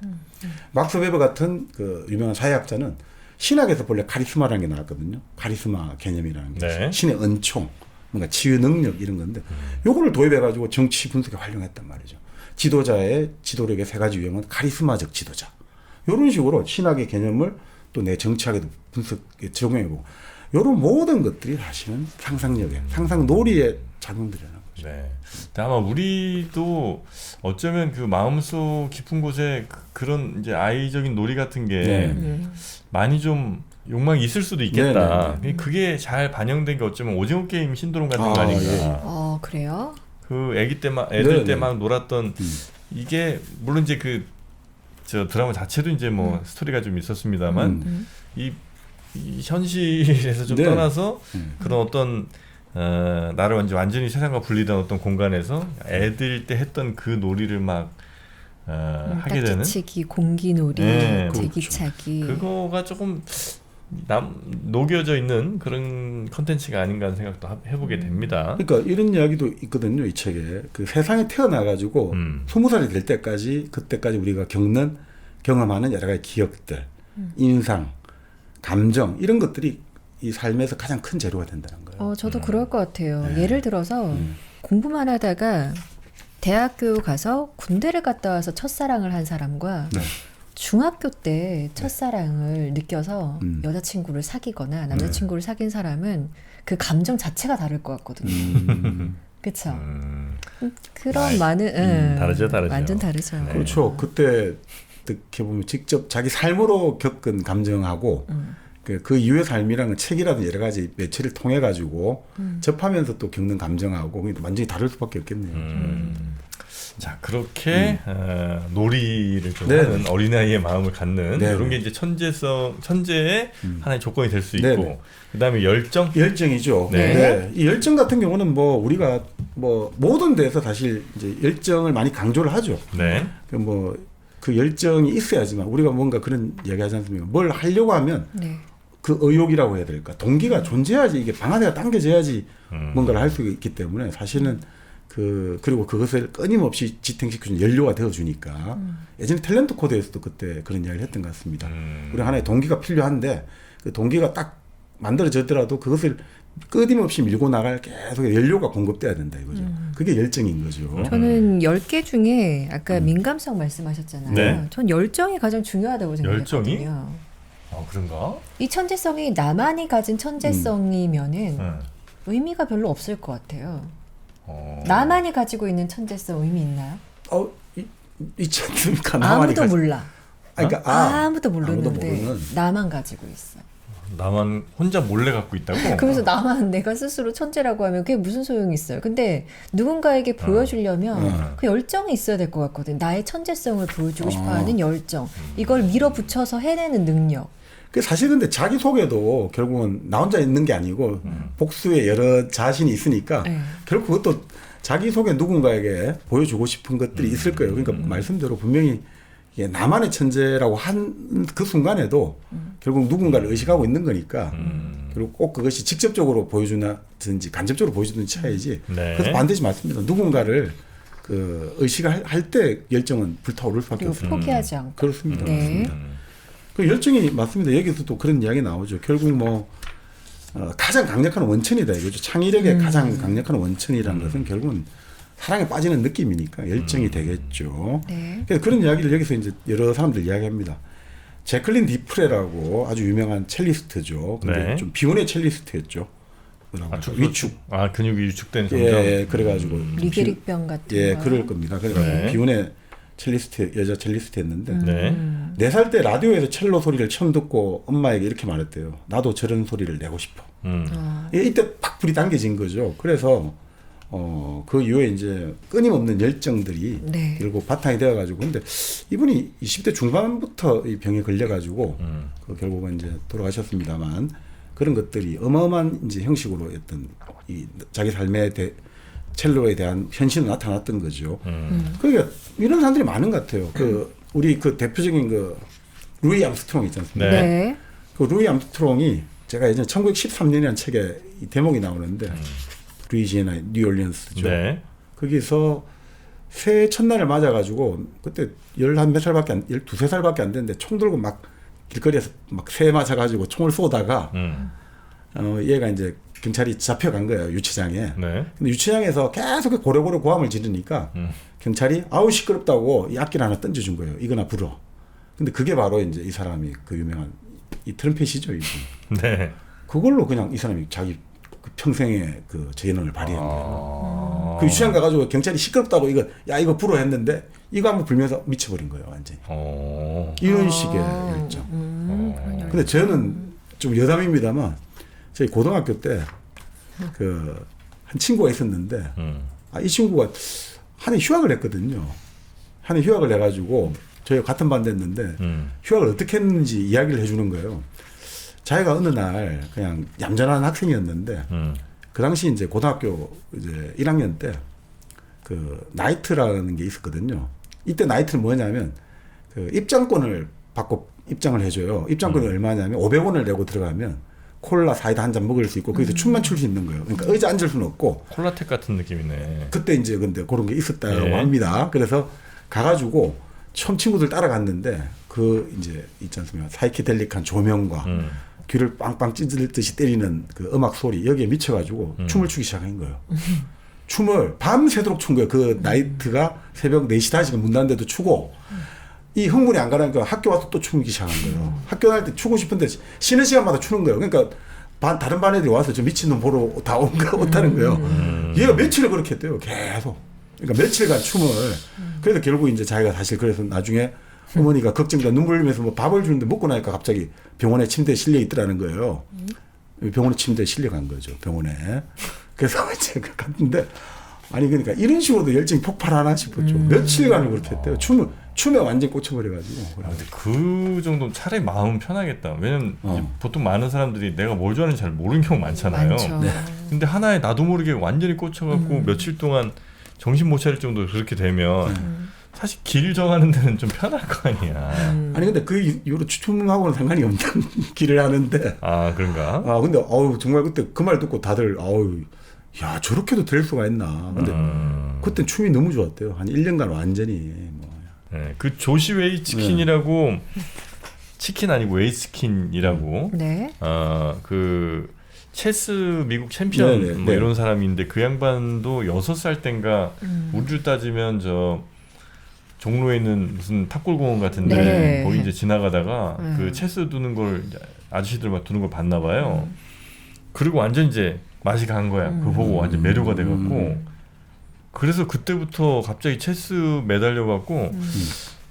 막스 웨버 같은 그 유명한 사회학자는 신학에서 본래 카리스마라는 게 나왔거든요. 카리스마 개념이라는 게 네. 신의 은총, 뭔가 치유 능력 이런 건데 요거를 도입해가지고 정치 분석에 활용했단 말이죠. 지도자의 지도력의 세 가지 유형은 카리스마적 지도자. 이런 식으로 신학의 개념을 또 내 정치학에도 분석에 적용해보고 이런 모든 것들이 사실은 상상력에 상상 놀이의 작용들이라는 거죠. 네. 근데 아마 우리도 어쩌면 그 마음속 깊은 곳에 그런 이제 아이적인 놀이 같은 게 네. 많이 좀 욕망이 있을 수도 있겠다. 네, 그게 잘 반영된 게 어쩌면 오징어 게임 신드롬 같은 거 아, 아닌가. 어, 그래요? 그 애기 때 막 애들 네, 때 네. 막 놀았던 이게 물론 이제 그 저 드라마 자체도 이제 뭐 스토리가 좀 있었습니다만 이 현실에서 좀 네. 떠나서 그런 어떤 나를 완전히 세상과 분리된 어떤 공간에서 애들 때 했던 그 놀이를 막 하게 되는 딱지치기, 공기놀이, 네. 제기차기. 그거가 조금 녹여져 있는 그런 컨텐츠가 아닌가 하는 생각도 해보게 됩니다. 그러니까 이런 이야기도 있거든요. 이 책에 그 세상에 태어나가지고 20살이 될 때까지 그때까지 우리가 경험하는 여러 가지 기억들, 인상, 감정 이런 것들이 이 삶에서 가장 큰 재료가 된다는 거예요. 저도 그럴 것 같아요. 네. 예를 들어서 공부만 하다가 대학교 가서 군대를 갔다 와서 첫사랑을 한 사람과 네. 중학교 때 첫사랑을 느껴서 여자친구를 사귀거나 남자친구를 사귄 사람은 그 감정 자체가 다를 것 같거든요. 그렇죠. 그런 많은 다르죠. 완전 다르죠. 네. 그렇죠. 그때 어떻게 보면 직접 자기 삶으로 겪은 감정하고 그 이후의 삶이라는 책이라든 여러 가지 매체를 통해 가지고 접하면서 또 겪는 감정하고 완전히 다를 수밖에 없겠네요. 자, 그렇게 놀이를 좀 네. 하는 어린아이의 마음을 갖는 네. 이런 게 이제 천재의 하나의 조건이 될 수 있고, 네. 그다음에 열정. 열정이죠. 네. 네. 이 열정 같은 경우는 뭐 우리가 뭐 모든 데서 사실 이제 열정을 많이 강조를 하죠. 네. 그 열정이 있어야지만 우리가 뭔가 그런 얘기하지 않습니까? 뭘 하려고 하면 네. 그 의욕이라고 해야 될까? 동기가 존재해야지 이게 방아쇠가 당겨져야지 뭔가를 할 수 있기 때문에 사실은 그리고 그것을 끊임없이 지탱시켜주는 연료가 되어주니까 예전에 탤런트 코드에서도 그때 그런 이야기를 했던 것 같습니다. 우리 하나의 동기가 필요한데 그 동기가 딱 만들어졌더라도 그것을 끊임없이 밀고 나갈 계속 연료가 공급돼야 된다 이거죠. 그게 열정인 거죠. 저는 10개 중에 아까 민감성 말씀하셨잖아요. 네. 전 열정이 가장 중요하다고 생각했거든요. 열정이? 그런가? 이 천재성이 나만이 가진 천재성이면은 의미가 별로 없을 것 같아요. 나만이 가지고 있는 천재성 의미 있나요? 있지 않습니까? 나만이 아무도 몰라. 그러니까 아무도 모르는데 아무도 모르는. 나만 가지고 있어. 나만 혼자 몰래 갖고 있다고? 그래서 나만 내가 스스로 천재라고 하면 그게 무슨 소용이 있어요. 근데 누군가에게 보여주려면 그 열정이 있어야 될 것 같거든. 나의 천재성을 보여주고 싶어하는 열정. 이걸 밀어붙여서 해내는 능력. 그 사실 근데 자기 소개도 결국은 나 혼자 있는 게 아니고 복수의 여러 자신이 있으니까 네. 결국 그것도 자기 소개 누군가에게 보여주고 싶은 것들이 있을 거예요. 그러니까 말씀대로 분명히 이게 나만의 천재라고 한 그 순간에도 결국 누군가를 의식하고 있는 거니까 그리고 꼭 그것이 직접적으로 보여주든지 간접적으로 보여주든지 차이지. 네. 그래서 반드시 맞습니다. 누군가를 의식할 때 열정은 불타오를 수밖에 그리고 없습니다. 포기하지 않고. 그렇습니다. 네. 그렇습니다. 그 열정이 맞습니다. 여기서도 그런 이야기 나오죠. 결국 가장 강력한 원천이다 이거죠. 창의력의 가장 강력한 원천이라는 것은 결국은 사랑에 빠지는 느낌이니까 열정이 되겠죠. 네. 그래서 그런 이야기를 여기서 이제 여러 사람들 이야기합니다. 제클린 디프레라고 아주 유명한 첼리스트죠. 근데 네. 좀 비운의 첼리스트였죠. 위축. 근육이 위축된 점점. 예, 그래가지고 리게릭병 같은 예, 거. 그럴 겁니다. 그러니까 네. 비운의 여자 첼리스트였는데 네. 4살 때 라디오에서 첼로 소리를 처음 듣고 엄마에게 이렇게 말했대요. 나도 저런 소리를 내고 싶어. 이때 팍 불이 당겨진 거죠. 그래서 그 이후에 이제 끊임없는 열정들이 네. 결국 바탕이 되어가지고 근데 이분이 20대 중반부터 이 병에 걸려가지고 그 결국은 이제 돌아가셨습니다만 그런 것들이 어마어마한 이제 형식으로 어떤 이 자기 삶의 첼로에 대한 현실로 나타났던 거죠. 그러니까 이런 사람들이 많은 것 같아요. 우리 그 대표적인 그 루이 암스트롱 있지 않습니까? 네. 네. 그 루이 암스트롱이 제가 예전에 1913년이라는 책에 이 대목이 나오는데 루이지애나 뉴올리언스죠. 네. 거기서 새해 첫날을 맞아가지고 그때 12살밖에 안 됐는데 총 들고 막 길거리에서 막 새해 맞아가지고 총을 쏘다가 얘가 이제 경찰이 잡혀간 거예요. 유치장에. 네. 근데 유치장에서 계속 고래고래 고함을 지르니까 경찰이 아우 시끄럽다고 이 악기를 하나 던져준 거예요. 이거나 불어. 근데 그게 바로 이제 이 사람이 그 유명한 이 트럼펫이죠. 이분. 네. 그걸로 그냥 이 사람이 자기 그 평생의 그 재능을 발휘한 거예요. 그 유치장 가가지고 경찰이 시끄럽다고 이거 불어 했는데 이거 한번 불면서 미쳐버린 거예요. 완전히. 이런 식의 열정. 근데 저는 좀 여담입니다만 저희 고등학교 때 그 한 친구가 있었는데 이 친구가 한 해 휴학을 했거든요. 한 해 휴학을 해가지고 저희가 같은 반 됐는데 휴학을 어떻게 했는지 이야기를 해주는 거예요. 자기가 어느 날 그냥 얌전한 학생이었는데 그 당시 이제 고등학교 이제 1학년 때 그 나이트라는 게 있었거든요. 이때 나이트는 뭐냐면 그 입장권을 받고 입장을 해줘요. 입장권이 얼마냐면 500원을 내고 들어가면 콜라 사이다 한 잔 먹을 수 있고 거기서 춤만 출 수 있는 거예요. 그러니까 의자 앉을 수는 없고. 콜라텍 같은 느낌이네. 그때 이제 근데 그런 게 있었다고 네. 합니다. 그래서 가가지고 처음 친구들 따라갔는데 그 이제 있지 않습니까? 사이키델릭한 조명과 귀를 빵빵 찢을듯이 때리는 그 음악 소리 여기에 미쳐가지고 춤을 추기 시작한 거예요. 춤을 밤새도록 춘 거예요. 그 나이트가 새벽 4시, 5시가 문 닫는데도 추고 이 흥분이 안 가니까 학교 와서 또 추기 시작한 거예요. 학교 다닐 때 추고 싶은데 쉬는 시간마다 추는 거예요. 그러니까 다른 반 애들이 와서 저 미친놈 보러 다 온다는 거예요. 얘가 며칠을 그렇게 했대요. 계속. 그러니까 며칠간 춤을. 그래서 결국 이제 자기가 사실 그래서 나중에 어머니가 걱정과 눈물 흘리면서 뭐 밥을 주는데 먹고 나니까 갑자기 병원에 침대에 실려 있더라는 거예요. 병원에 침대에 실려간 거죠. 병원에. 그래서 이제 갔는데 아니 그러니까 이런 식으로도 열정이 폭발하나 싶었죠. 며칠간을 그렇게 했대요. 춤에 완전 꽂혀버려가지고. 근데 그 정도면 차라리 마음 편하겠다. 왜냐면 이제 보통 많은 사람들이 내가 뭘 좋아하는지 잘 모르는 경우 많잖아요. 많죠. 네. 근데 하나에 나도 모르게 완전히 꽂혀갖고 며칠 동안 정신 못 차릴 정도로 그렇게 되면 사실 길 정하는 데는 좀 편할 거 아니야. 아니 근데 그 이후로 춤하고는 상관이 없는 길을 하는데. 아 그런가? 근데 정말 그때 그 말 듣고 다들 야 저렇게도 될 수가 있나. 근데 그때 춤이 너무 좋았대요. 한 1년간 완전히 뭐. 네, 그 조시 웨이 치킨이라고 치킨 아니고 웨이 치킨이라고. 네. 그 체스 미국 챔피언 네네, 뭐 네. 이런 사람인데 그 양반도 6살 땐가 우리로 따지면 저 종로에 있는 무슨 탑골공원 같은데 네. 거기 이제 지나가다가 그 체스 두는 걸 이제 아저씨들 막 두는 걸 봤나 봐요. 그리고 완전 이제 맛이 간 거야. 그거 보고 완전 매료가 돼갖고 그래서 그때부터 갑자기 체스 매달려갖고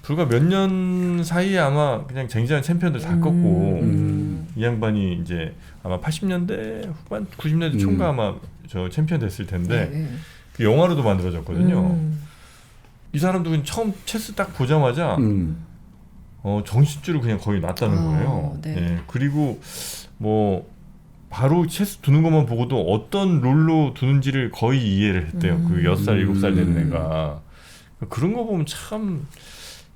불과 몇 년 사이에 아마 그냥 쟁쟁한 챔피언들 다 꺾고 이 양반이 이제 아마 80년대 후반 90년대 초인가 아마 저 챔피언 됐을 텐데 네. 그 영화로도 만들어졌거든요. 이 사람도 그냥 처음 체스 딱 보자마자 정신줄을 그냥 거의 놨다는 거예요. 네. 예, 그리고 뭐 바로 체스 두는 것만 보고도 어떤 룰로 두는지를 거의 이해를 했대요. 그 6살, 7살 된 애가. 그런 거 보면 참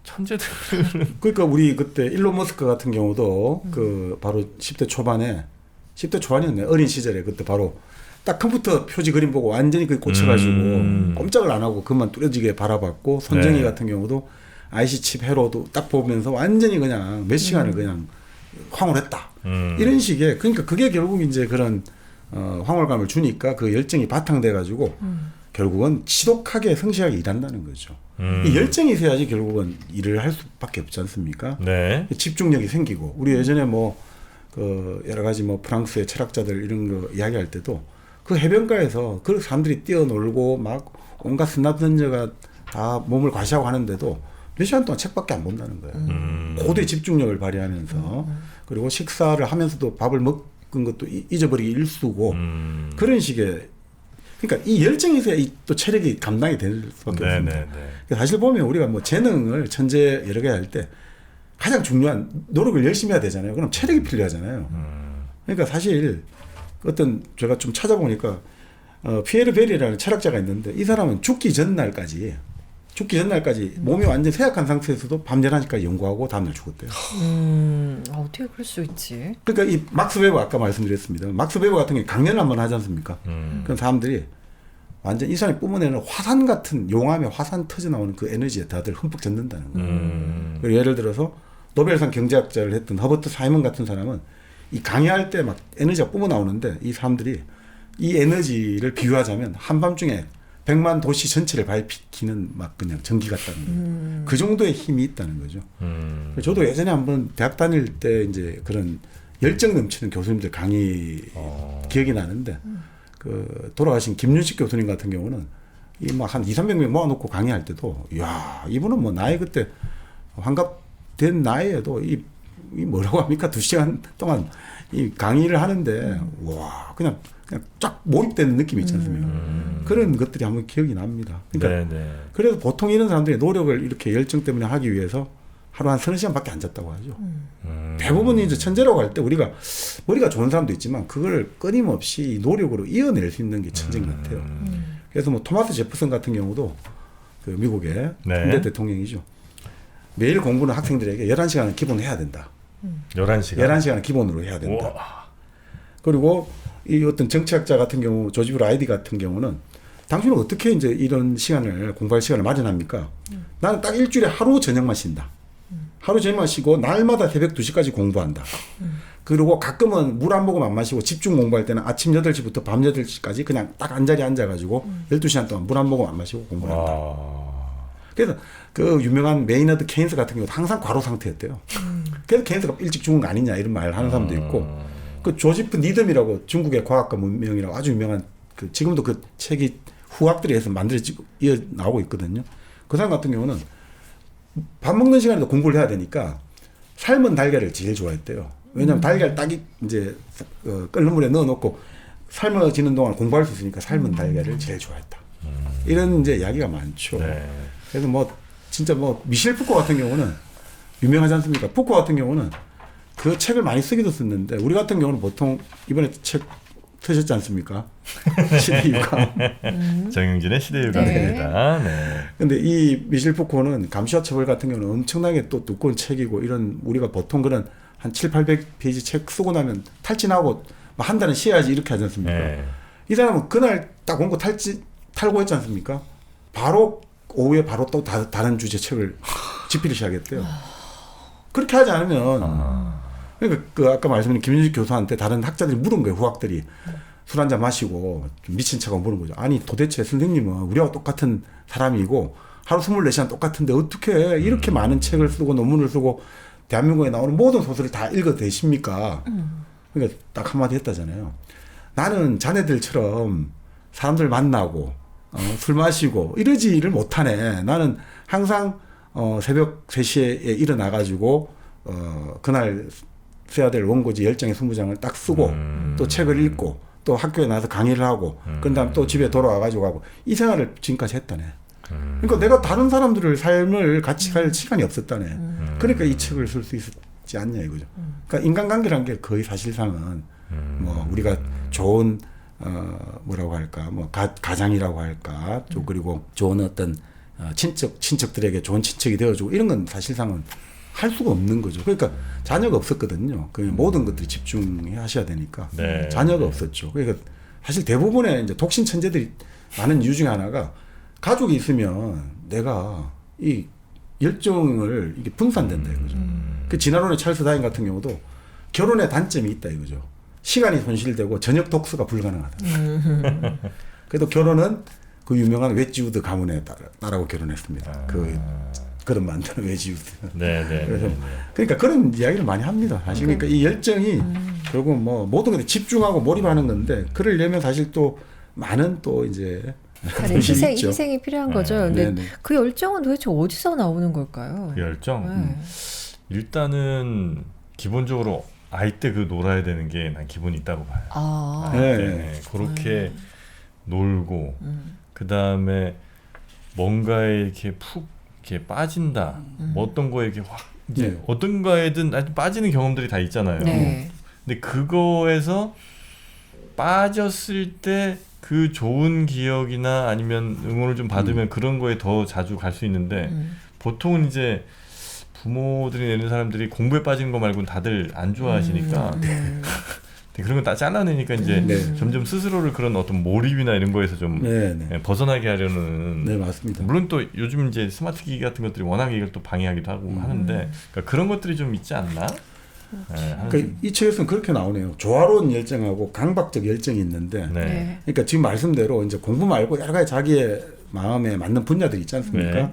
천재들은. 그러니까 우리 그때 일론 머스크 같은 경우도 그 바로 10대 초반이었네. 어린 시절에 그때 바로 딱 컴퓨터 표지 그림 보고 완전히 그 꽂혀가지고 꼼짝을 안 하고 그만 뚜렷지게 바라봤고 손정희 네. 같은 경우도 IC 칩 회로도 딱 보면서 완전히 그냥 몇 시간을 그냥 황홀했다. 이런 식의 그러니까 그게 결국 이제 그런 황홀감을 주니까 그 열정이 바탕돼가지고 결국은 지독하게 성실하게 일한다는 거죠. 이 열정이 있어야지 결국은 일을 할 수밖에 없지 않습니까? 네. 집중력이 생기고 우리 예전에 뭐 그 여러 가지 뭐 프랑스의 철학자들 이런 거 이야기할 때도 그 해변가에서 그 사람들이 뛰어놀고 막 온갖 스나던저가 다 몸을 과시하고 하는데도 몇 시간 동안 책밖에 안 본다는 거예요. 고도의 집중력을 발휘하면서 그리고 식사를 하면서도 밥을 먹은 것도 잊어버리기 일쑤고 그런 식의 그러니까 이 열정이 있어야 또 체력이 감당이 될 수밖에 없습니다. 사실 보면 우리가 뭐 재능을 천재 여러 개 할 때 가장 중요한 노력을 열심히 해야 되잖아요. 그럼 체력이 필요하잖아요. 그러니까 사실 어떤 제가 좀 찾아보니까 피에르 베리라는 철학자가 있는데 이 사람은 죽기 전날까지 몸이 완전 쇠약한 상태에서도 밤 11시까지 연구하고 다음날 죽었대요. 어떻게 그럴 수 있지? 그러니까 이 막스 베버 아까 말씀드렸습니다. 막스 베버 같은 경우에 강연을 한번 하지 않습니까? 그런 사람들이 완전 이 사람이 뿜어내는 화산 같은 용암에 화산 터져 나오는 그 에너지에 다들 흠뻑 젖는다는 거예요. 그리고 예를 들어서 노벨상 경제학자를 했던 허버트 사이먼 같은 사람은 이 강의할 때 막 에너지가 뿜어 나오는데 이 사람들이 이 에너지를 비유하자면 한밤중에 100만 도시 전체를 밝히는 막 그냥 전기 같다는 거예요. 그 정도의 힘이 있다는 거죠. 저도 예전에 한번 대학 다닐 때 이제 그런 열정 넘치는 교수님들 강의 기억이 나는데 그 돌아가신 김윤식 교수님 같은 경우는 이 막 한 200~300명 모아놓고 강의할 때도 이야 이분은 뭐 나이 그때 환갑된 나이에도 이 뭐라고 합니까 2시간 동안 이 강의를 하는데 와 그냥 쫙 몰입되는 느낌이 있지 않습니까? 그런 것들이 한번 기억이 납니다. 그러니까 그래서 보통 이런 사람들이 노력을 이렇게 열정 때문에 하기 위해서 하루 한 30시간밖에 안 잤다고 하죠. 대부분 이제 천재라고 할 때 우리가 머리가 좋은 사람도 있지만 그걸 끊임없이 노력으로 이어낼 수 있는 게 천재인 것 같아요. 그래서 뭐 토마스 제퍼슨 같은 경우도 그 미국의 현대 대통령이죠. 매일 공부는 학생들에게 11시간은 기본 해야 된다. 11시간은 기본으로 해야 된다. 우와. 그리고 이 어떤 정치학자 같은 경우 조지 브라이디 같은 경우는 당신은 어떻게 이제 이런 시간을 공부할 시간을 마련합니까? 나는 딱 일주일에 하루 저녁만 쉰다. 하루 저녁만 쉬고 날마다 새벽 2시까지 공부한다. 그리고 가끔은 물 한 모금 안 마시고 집중 공부할 때는 아침 8시부터 밤 8시까지 그냥 딱 한자리에 앉아가지고 12시간 동안 물 한 모금 안 마시고 공부를 한다. 그래서 그 유명한 메이너드 케인스 같은 경우도 항상 과로 상태였대요. 그래서 케인스가 일찍 죽은 거 아니냐 이런 말을 하는 사람도 있고 그 조지프 니덤이라고 중국의 과학과 문명이라고 아주 유명한 그 지금도 그 책이 후학들에 의해서 만들어지고 이어 나오고 있거든요. 그 사람 같은 경우는 밥 먹는 시간에도 공부를 해야 되니까 삶은 달걀을 제일 좋아했대요. 왜냐하면 달걀 딱 이제 끓는 물에 넣어놓고 삶아지는 동안 공부할 수 있으니까 삶은 달걀을 제일 좋아했다. 이런 이제 이야기가 많죠. 그래서 뭐 진짜 뭐 미셸 푸코 같은 경우는 유명하지 않습니까? 푸코 같은 경우는 그 책을 많이 쓰기도 썼는데 우리 같은 경우는 보통 이번에 책 쓰셨지 않습니까? 시대유감. 정영진의 시대유감입니다. 근데 이 미셸 푸코는 감시와 처벌 같은 경우는 엄청나게 또 두꺼운 책이고 이런 우리가 보통 그런 한 700~800페이지 책 쓰고 나면 탈진하고 한 달은 쉬어야지 이렇게 하지 않습니까? 이 사람은 그날 딱 원고 탈고 했지 않습니까? 바로 오후에 바로 또 다른 주제 책을 집필을 시작했대요. 그렇게 하지 않으면 그러니까 그 아까 말씀드린 김윤식 교수한테 다른 학자들이 물은 거예요. 후학들이 술 한잔 마시고 좀 미친 척하고 물은 거죠. 아니 도대체 선생님은 우리와 똑같은 사람이고 하루 24시간 똑같은데 어떻게 이렇게 많은 책을 쓰고 논문을 쓰고 대한민국에 나오는 모든 소설을 다 읽어대십니까? 그러니까 딱 한마디 했다잖아요. 나는 자네들처럼 사람들 만나고 술 마시고 이러지를 못하네. 나는 항상 새벽 3시에 일어나가지고 그날 써야 될 원고지 10장의 20장을 딱 쓰고 또 책을 읽고 또 학교에 나와서 강의를 하고 그런 다음 또 집에 돌아와가지고 하고 이 생활을 지금까지 했다네. 그러니까 내가 다른 사람들의 삶을 같이 갈 시간이 없었다네. 그러니까 이 책을 쓸 수 있었지 않냐 이거죠. 그러니까 인간관계라는 게 거의 사실상은 뭐 우리가 좋은 뭐라고 할까 뭐 가장이라고 할까 또 그리고 좋은 어떤 친척들에게 좋은 친척이 되어주고 이런 건 사실상은 할 수가 없는 거죠. 그러니까 자녀가 없었거든요. 그 모든 것들이 집중하셔야 되니까 자녀가 없었죠. 그러니까 사실 대부분의 이제 독신 천재들이 많은 이유 중에 하나가 가족이 있으면 내가 이 열정을 이게 분산된다 이거죠. 그 진화론의 찰스 다윈 같은 경우도 결혼의 단점이 있다 이거죠. 시간이 손실되고 저녁 독서가 불가능하다. 그래도 결혼은 그 유명한 웨지우드 가문의 딸하고 결혼했습니다. 그런 만드는 웨지우드. 그래서 그러니까 그런 이야기를 많이 합니다. 사실 그러니까 이 열정이 결국 뭐 모든 것에 집중하고 몰입하는 건데 그러려면 사실 또 많은 또 이제 다른 희생, 있죠. 희생이 필요한 네. 거죠. 근데 네네. 그 열정은 도대체 어디서 나오는 걸까요? 그 열정. 네. 일단은 기본적으로 아이 때 그 놀아야 되는 게 난 기본이 있다고 봐요. 아, 아이 네. 때 그렇게 놀고 그 다음에 뭔가에 이렇게 푹 이렇게 빠진다. 뭐 어떤 거에 이렇게 확 이제 네. 어떤 거에든 아주 빠지는 경험들이 다 있잖아요. 네. 근데 그거에서 빠졌을 때 그 좋은 기억이나 아니면 응원을 좀 받으면 그런 거에 더 자주 갈 수 있는데 보통은 이제 부모들이 내는 사람들이 공부에 빠지는 거 말고는 다들 안 좋아하시니까 근데 그런 거 다 잘라내니까 이제 네. 점점 스스로를 그런 어떤 몰입이나 이런 거에서 좀 네네. 벗어나게 하려는 네, 맞습니다. 물론 또 요즘 이제 스마트 기기 같은 것들이 워낙에 이걸 또 방해하기도 하고 하는데 그러니까 그런 것들이 좀 있지 않나? 네, 하는 그러니까 이 책에서는 그렇게 나오네요. 조화로운 열정하고 강박적 열정이 있는데, 네. 네. 그러니까 지금 말씀대로 이제 공부 말고 여러 가지 자기의 마음에 맞는 분야들이 있지 않습니까? 네.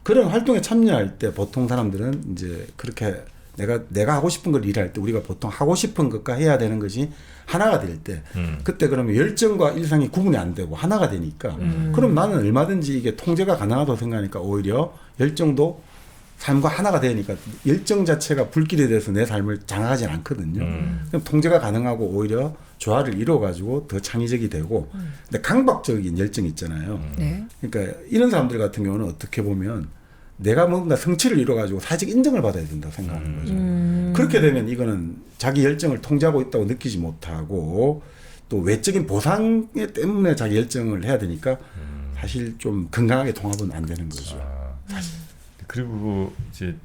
그런 활동에 참여할 때 보통 사람들은 이제 그렇게 내가 하고 싶은 걸 일할 때 우리가 보통 하고 싶은 것과 해야 되는 것이 하나가 될 때 그때 그러면 열정과 일상이 구분이 안 되고 하나가 되니까 그럼 나는 얼마든지 이게 통제가 가능하다고 생각하니까 오히려 열정도 삶과 하나가 되니까 열정 자체가 불길이 돼서 내 삶을 장악하지 않거든요. 그럼 통제가 가능하고 오히려 조화를 이루어가지고 더 창의적이 되고 근데 강박적인 열정이 있잖아요. 네. 그러니까 이런 사람들 같은 경우는 어떻게 보면 내가 뭔가 성취를 이뤄가지고 사회적 인정을 받아야 된다고 생각하는 거죠. 그렇게 되면 이거는 자기 열정을 통제하고 있다고 느끼지 못하고 또 외적인 보상 때문에 자기 열정을 해야 되니까 사실 좀 건강하게 통합은 안 되는 거죠. 그리고 이제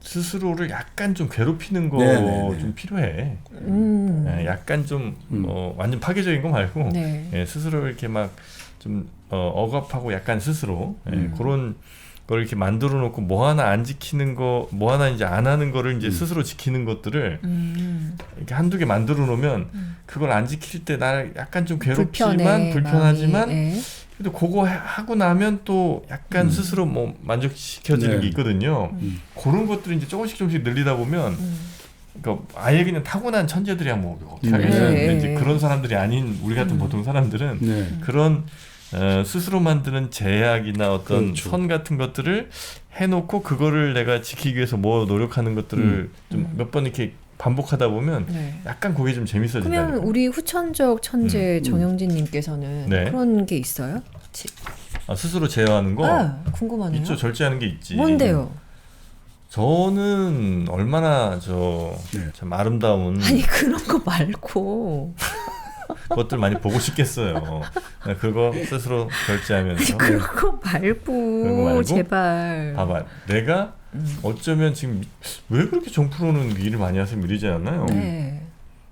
스스로를 약간 좀 괴롭히는 거 네네네. 좀 필요해. 네, 약간 좀 완전 파괴적인 거 말고 네. 예, 스스로 이렇게 막 좀 억압하고 약간 스스로 그런 걸 이렇게 만들어 놓고 뭐 하나 안 지키는 거, 뭐 하나 이제 안 하는 거를 이제 스스로 지키는 것들을 이렇게 한두 개 만들어 놓으면 그걸 안 지킬 때 나 약간 좀 괴롭지만 불편하지만 네. 그래도 그거 하고 나면 또 약간 스스로 뭐 만족시켜지는 네. 게 있거든요. 그런 것들을 이제 조금씩 늘리다 보면 그러니까 아예 그냥 타고난 천재들이야 뭐 어떻게 하겠어요. 네. 근데 이제 그런 사람들이 아닌 우리 같은 보통 사람들은 네. 그런 스스로 만드는 제약이나 어떤 그렇죠. 선 같은 것들을 해놓고 그거를 내가 지키기 위해서 뭐 노력하는 것들을 좀 몇 번 이렇게 반복하다 보면 네. 약간 그게 좀 재밌어진다. 그러면 우리 후천적 천재 정영진님께서는 네. 그런 게 있어요? 스스로 제어하는 거 아, 궁금하네요. 있죠. 절제하는 게 있지. 뭔데요? 저는 얼마나 네. 참 아름다운 아니 그런 거 말고 것들 많이 보고 싶겠어요. 그거 스스로 절제하면서. 그거 말고, 그런 거 말고? 제발. 봐봐, 내가 어쩌면 지금 왜 그렇게 정프로는 일을 많이 하세요? 이러지 않나요? 네.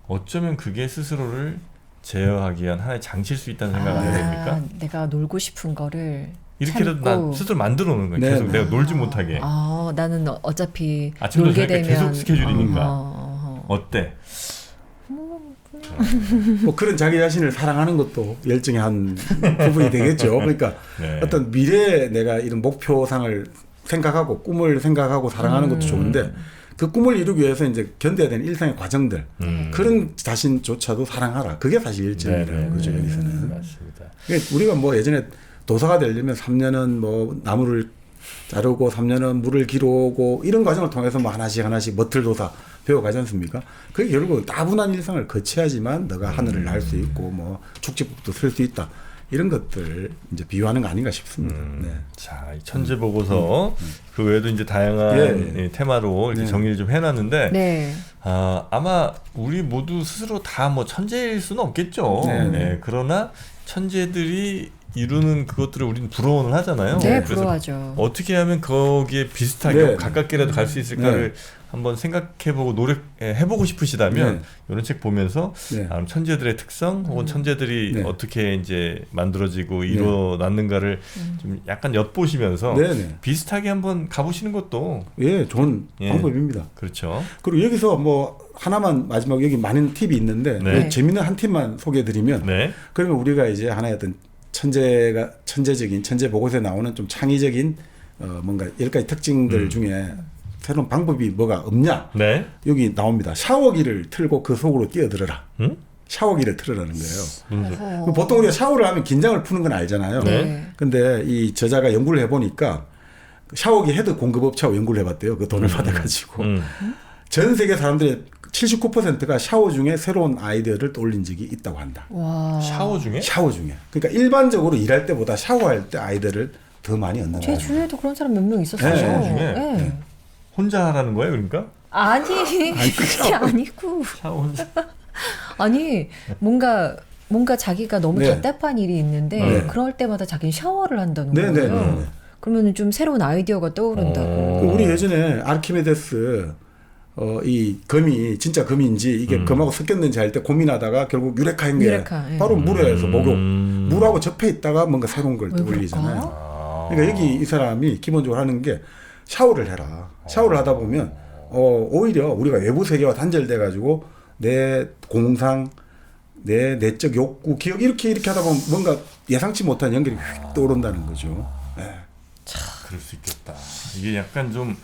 어쩌면 그게 스스로를 제어하기 위한 하나의 장치일 수 있다는 생각 안 해야 됩니까? 내가 놀고 싶은 거를 이렇게라도 참고. 난 스스로 만들어 놓는 거예요. 네, 계속 네. 내가 놀지 못하게. 나는 어차피 아침도 놀게 저녁에 되면 계속 스케줄이니까. 어허. 어때? 뭐 그런 자기 자신을 사랑하는 것도 열정의 한 부분이 되겠죠. 그러니까 네. 어떤 미래에 내가 이런 목표상을 생각하고 꿈을 생각하고 사랑하는 것도 좋은데 그 꿈을 이루기 위해서 이제 견뎌야 되는 일상의 과정들 그런 자신조차도 사랑하라. 그게 사실 열정이라는 거죠. 여기서는. 맞습니다. 그러니까 우리가 뭐 예전에 도사가 되려면 3년은 뭐 나무를 자르고 3년은 물을 기르고 이런 과정을 통해서 뭐 하나씩 머틀도사 배워가지 않습니까? 그게 결국 따분한 일상을 거쳐야지만 너가 하늘을 날 수 있고 뭐 축지법도 쓸 수 있다. 이런 것들 이제 비유하는 거 아닌가 싶습니다. 네. 자, 이 천재 보고서 그 외에도 이제 다양한 예, 예. 이 테마로 이렇게 네. 정리를 좀 해놨는데 네. 아마 우리 모두 스스로 다 뭐 천재일 수는 없겠죠. 네, 네. 네, 그러나 천재들이 이루는 그것들을 우리는 부러워는 하잖아요. 네, 그래서 부러워하죠. 어떻게 하면 거기에 비슷하게 네. 가깝게라도 갈 수 있을까를 한번 생각해보고 노력해보고 싶으시다면 네. 이런 책 보면서 네. 천재들의 특성 혹은 천재들이 네. 어떻게 이제 만들어지고 일어났는가를 좀 약간 엿보시면서 네, 네. 비슷하게 한번 가보시는 것도 예, 좋은 예. 방법입니다. 그렇죠. 그리고 여기서 뭐 하나만 마지막 여기 많은 팁이 있는데 네. 재미있는 한 팁만 소개해드리면 네. 그러면 우리가 이제 하나의 어떤 천재적인 천재 보고서에 나오는 좀 창의적인 뭔가 10가지 특징들 중에 새로운 방법이 뭐가 없냐 네. 여기 나옵니다. 샤워기를 틀고 그 속으로 뛰어들어라. 응? 샤워기를 틀으라는 거예요. 어허. 보통 우리가 샤워를 하면 긴장을 푸는 건 알잖아요. 네. 근데 이 저자가 연구를 해보니까 샤워기 헤드 공급업체하고 연구를 해봤대요. 그 돈을 받아가지고. 전 세계 사람들의 79%가 샤워 중에 새로운 아이디어를 떠올린 적이 있다고 한다. 와. 샤워 중에? 샤워 중에. 그러니까 일반적으로 일할 때보다 샤워할 때 아이디어를 더 많이 얻는 제 거예요. 주위에도 그런 사람 몇 명 있었어요. 네. 샤워 중에? 네. 혼자 하라는 거예요, 그러니까? 아니 그게 아니고 샤워 혼자. 아니 뭔가 자기가 너무 네. 답답한 일이 있는데 네. 그럴 때마다 자기는 샤워를 한다는 네, 네, 거예요. 네, 네. 그러면 좀 새로운 아이디어가 떠오른다고. 우리 예전에 아르키메데스 이 금이 진짜 금인지 이게 금하고 섞였는지 할 때 고민하다가 결국 유레카인 게 유레카, 예. 바로 물에서 목욕 물하고 접해 있다가 뭔가 새로운 걸 왜 떠올리잖아요. 그러니까 여기 이 사람이 기본적으로 하는 게 샤워를 해라. 샤워를 하다 보면 오히려 우리가 외부 세계와 단절돼 가지고 내 공상 내 내적 욕구 기억 이렇게 하다 보면 뭔가 예상치 못한 연결이 휙 떠오른다는 거죠. 네. 그럴 수 있겠다. 이게 약간 좀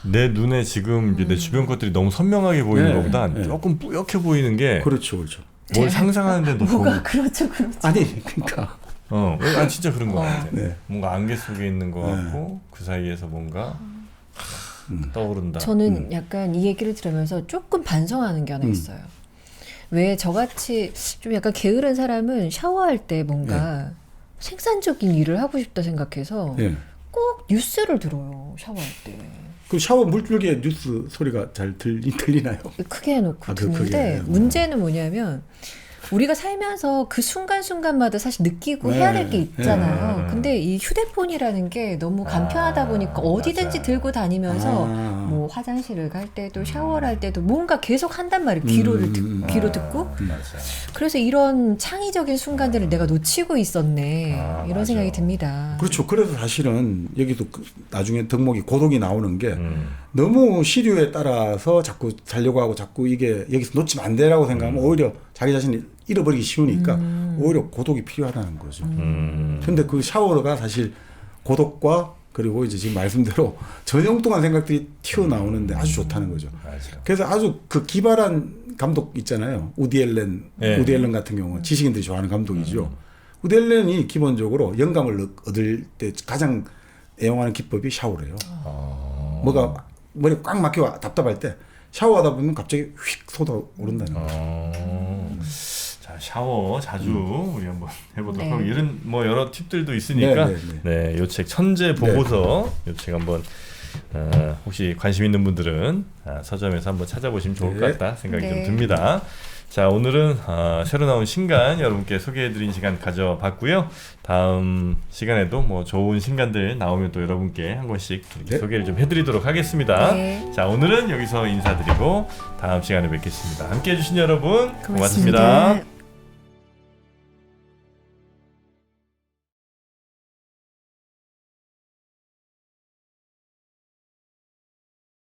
내 눈에 지금 이제 내 주변 것들이 너무 선명하게 보이는 네, 것보다 네. 조금 뿌옇게 보이는 게 그렇죠, 그렇죠. 뭘 상상하는데 더 좋은. 뭐가 그렇죠. 아니 그러니까 진짜 그런 거 같아. 네. 뭔가 안개 속에 있는 것 같고 그 사이에서 뭔가 떠오른다. 저는 약간 이 얘기를 들으면서 조금 반성하는 게 하나 있어요. 왜 저같이 좀 약간 게으른 사람은 샤워할 때 뭔가 생산적인 일을 하고 싶다 생각해서 예. 꼭 뉴스를 들어요. 샤워할 때. 그 샤워 물줄기에 뉴스 소리가 잘 들리나요? 크게 해놓고 크게. 듣는데 문제는 뭐냐면 우리가 살면서 그 순간순간마다 사실 느끼고 네. 해야 될 게 있잖아요. 네. 근데 이 휴대폰이라는 게 너무 간편하다 보니까 어디든지 맞아. 들고 다니면서 뭐 화장실을 갈 때도 샤워를 할 때도 뭔가 계속 한단 말이에요. 귀로 듣고. 맞아. 그래서 이런 창의적인 순간들을 내가 놓치고 있었네. 이런 맞아. 생각이 듭니다. 그렇죠. 그래서 사실은 여기도 나중에 덕목이 고독이 나오는 게 너무 시류에 따라서 자꾸 살려고 하고 자꾸 이게 여기서 놓치면 안 되라고 생각하면 오히려 자기 자신이 잃어버리기 쉬우니까 오히려 고독이 필요하다는 거죠. 근데 그 샤워가 사실 고독과 그리고 이제 지금 말씀대로 전형 동안 생각들이 튀어나오는데 아주 좋다는 거죠. 맞아. 그래서 아주 그 기발한 감독 있잖아요. 우디 앨런 같은 경우는 지식인들이 좋아하는 감독이죠. 우디 앨런이 기본적으로 영감을 얻을 때 가장 애용하는 기법이 샤워래요. 뭐가 머리 꽉 막혀 답답할 때 샤워하다 보면 갑자기 휙 쏟아오른다는 거죠. 자, 샤워 자주 우리 한번 해보도록 네. 하고 이런 뭐 여러 팁들도 있으니까 요 책 천재 보고서 요 책 한번 혹시 관심 있는 분들은 서점에서 한번 찾아보시면 좋을 것 같다 생각이 좀 듭니다. 자, 오늘은 새로 나온 신간 여러분께 소개해드린 시간 가져봤고요. 다음 시간에도 뭐 좋은 신간들 나오면 또 여러분께 한 권씩 소개를 좀 해드리도록 하겠습니다. 네. 자, 오늘은 여기서 인사드리고 다음 시간에 뵙겠습니다. 함께해 주신 여러분 고맙습니다. 고맙습니다.